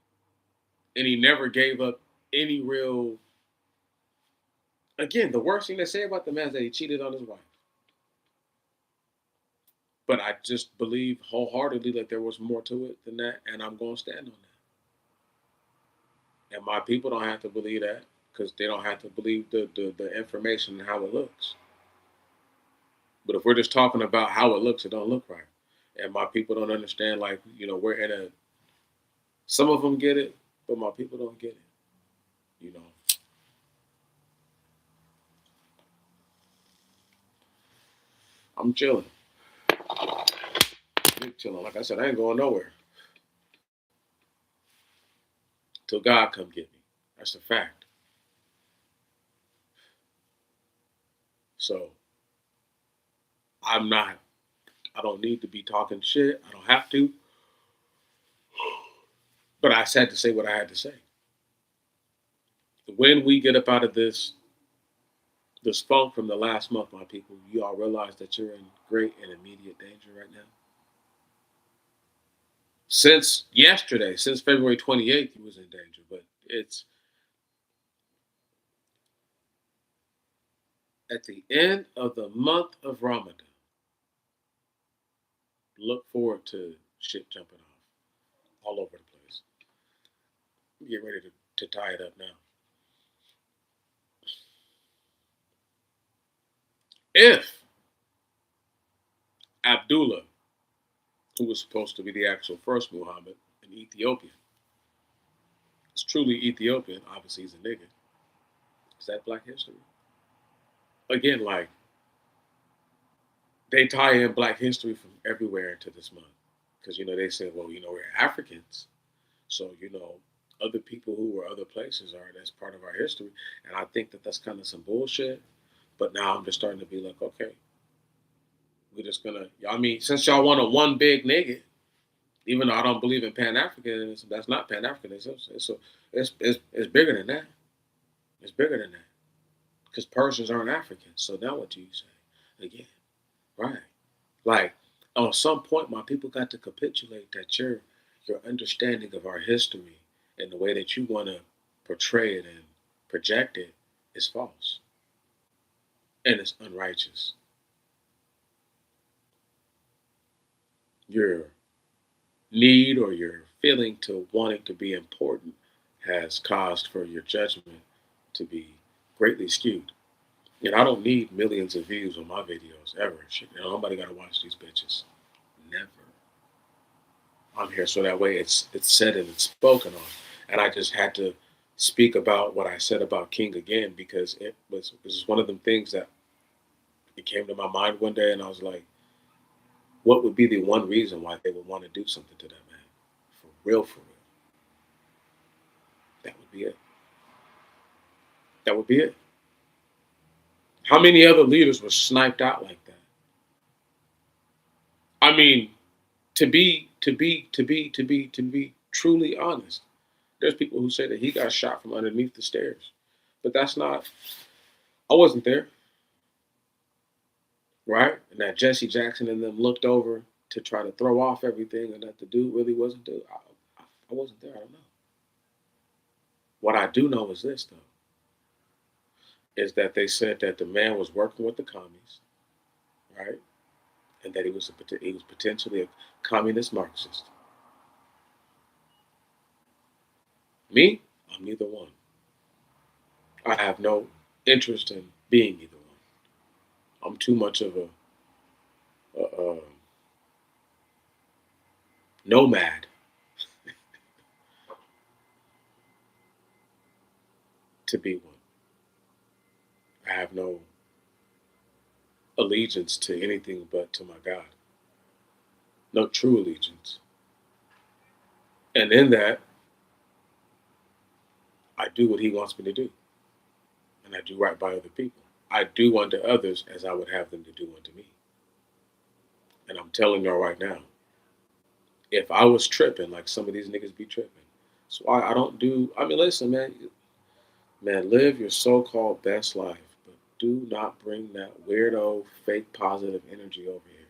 And he never gave up any real. Again, the worst thing they say about the man is that he cheated on his wife. But I just believe wholeheartedly that there was more to it than that, and I'm going to stand on that. And my people don't have to believe that because they don't have to believe the information and how it looks. But if we're just talking about how it looks, it don't look right. And my people don't understand, like, we're in a. Some of them get it, but my people don't get it. I'm chilling. Big chilling. Like I said, I ain't going nowhere. Till God come get me. That's a fact. So, I don't need to be talking shit. I don't have to. But I had to say what I had to say. When we get up out of this funk from the last month, my people, you all realize that you're in great and immediate danger right now. Since yesterday, since February 28th, he was in danger. But it's at the end of the month of Ramadan. Look forward to shit jumping off all over the place. Get ready to tie it up now. If Abdullah, who was supposed to be the actual first Muhammad, an Ethiopian, is truly Ethiopian, obviously he's a nigga. Is that Black history? Again, like they tie in Black history from everywhere into this month because they say, well, we're Africans, so other people who were other places are that's part of our history, and I think that that's kind of some bullshit. But now I'm just starting to be like, okay, we're just gonna. I mean, since y'all want a one big nigga, even though I don't believe in Pan Africanism, that's not Pan Africanism. It's bigger than that. It's bigger than that because Persians aren't Africans. So now what do you say again? Right? Like, on some point, my people got to capitulate that your understanding of our history and the way that you want to portray it and project it is false and it's unrighteous. Your need or your feeling to wanting to be important has caused for your judgment to be greatly skewed. And I don't need millions of views on my videos ever. Shit, nobody got to watch these bitches. Never. I'm here so that way it's said and it's spoken on. And I just had to speak about what I said about King again because it was one of them things that it came to my mind one day and I was like, what would be the one reason why they would want to do something to that man? For real, for real. That would be it. That would be it. How many other leaders were sniped out like that? I mean, to be truly honest, there's people who say that he got shot from underneath the stairs. But that's not I wasn't there, right? And that Jesse Jackson and them looked over to try to throw off everything and that the dude really wasn't there. I wasn't there, I don't know. What I do know is this though, is that they said that the man was working with the commies, right? And that he was potentially a communist Marxist. Me, I'm neither one. I have no interest in being either one. I'm too much of a nomad to be one. I have no allegiance to anything but to my God. No true allegiance. And in that, I do what He wants me to do, and I do right by other people. I do unto others as I would have them to do unto me. And I'm telling y'all right now, if I was tripping like some of these niggas be tripping, so I don't do. I mean, listen, man, live your so-called best life, but do not bring that weirdo, fake positive energy over here.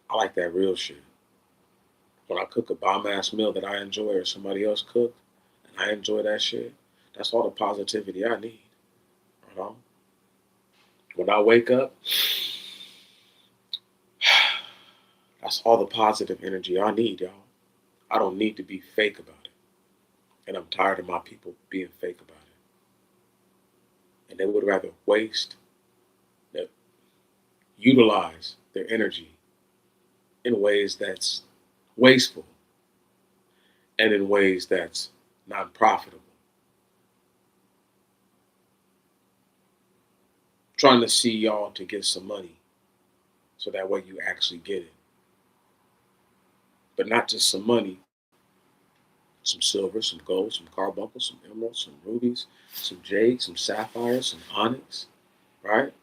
I like that real shit. When I cook a bomb ass meal that I enjoy or somebody else cooked and I enjoy that shit, that's all the positivity I need. You know? When I wake up, that's all the positive energy I need, y'all. I don't need to be fake about it. And I'm tired of my people being fake about it. And they would rather that utilize their energy in ways that's wasteful and in ways that's non profitable. Trying to see y'all to get some money so that way you actually get it. But not just some money, some silver, some gold, some carbuncles, some emeralds, some rubies, some jade, some sapphires, some onyx, right?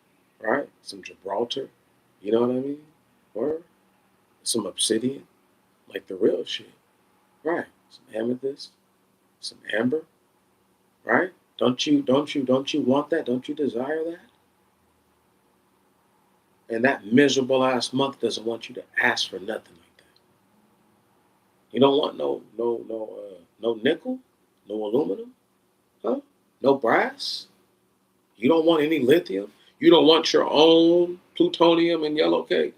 Right? Some Gibraltar, you know what I mean? Or some obsidian, like the real shit, right? Some amethyst, some amber, right? Don't you want that? Don't you desire that? And that miserable ass month doesn't want you to ask for nothing like that. You don't want no nickel, no aluminum, huh? No brass. You don't want any lithium. You don't want your own plutonium and yellow cake.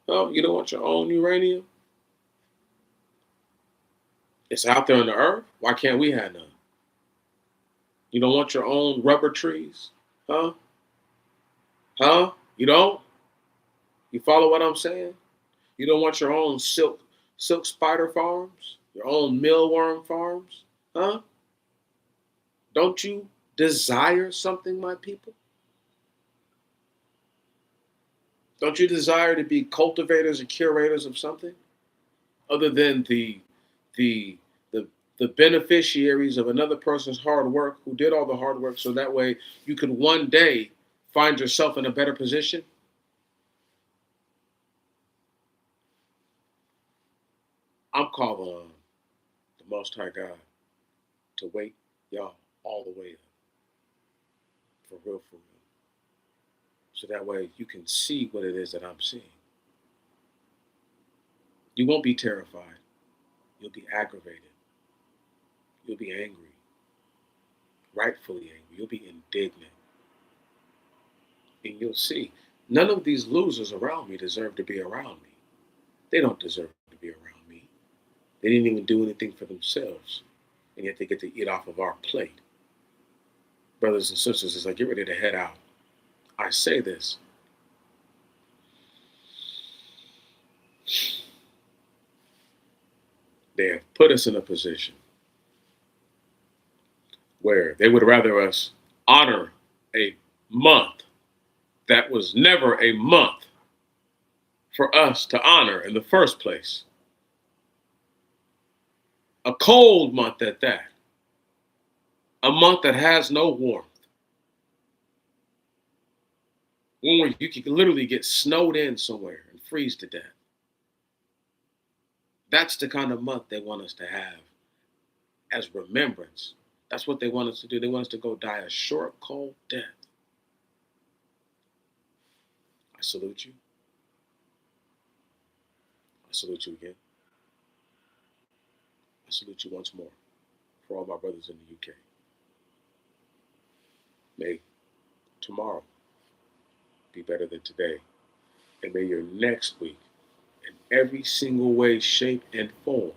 Huh? You don't want your own uranium. It's out there on the earth. Why can't we have none? You don't want your own rubber trees, huh? Huh? You don't? You follow what I'm saying? You don't want your own silk spider farms? Your own mealworm farms? Huh? Don't you desire something, my people? Don't you desire to be cultivators and curators of something other than the the the beneficiaries of another person's hard work who did all the hard work so that way you could one day find yourself in a better position? I'm calling on the Most High God to wake y'all all the way up, for real, for real. So that way you can see what it is that I'm seeing. You won't be terrified. You'll be aggravated. You'll be angry, rightfully angry. You'll be indignant. And you'll see none of these losers around me deserve to be around me. They don't deserve to be around me. They didn't even do anything for themselves. And yet they get to eat off of our plate. Brothers and sisters, as I get ready to head out, I say this. They have put us in a position where they would rather us honor a month that was never a month for us to honor in the first place. A cold month at that. A month that has no warmth. One where you can literally get snowed in somewhere and freeze to death. That's the kind of month they want us to have as remembrance. That's what they want us to do. They want us to go die a short, cold death. I salute you. I salute you again. I salute you once more for all my brothers in the UK. May tomorrow be better than today. And may your next week, in every single way, shape, and form,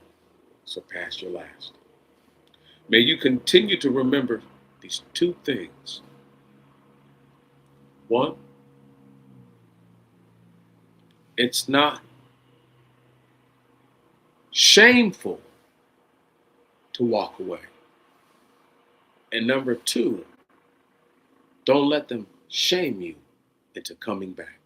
surpass your last. May you continue to remember these two things. One, it's not shameful to walk away. And number two, don't let them shame you into coming back.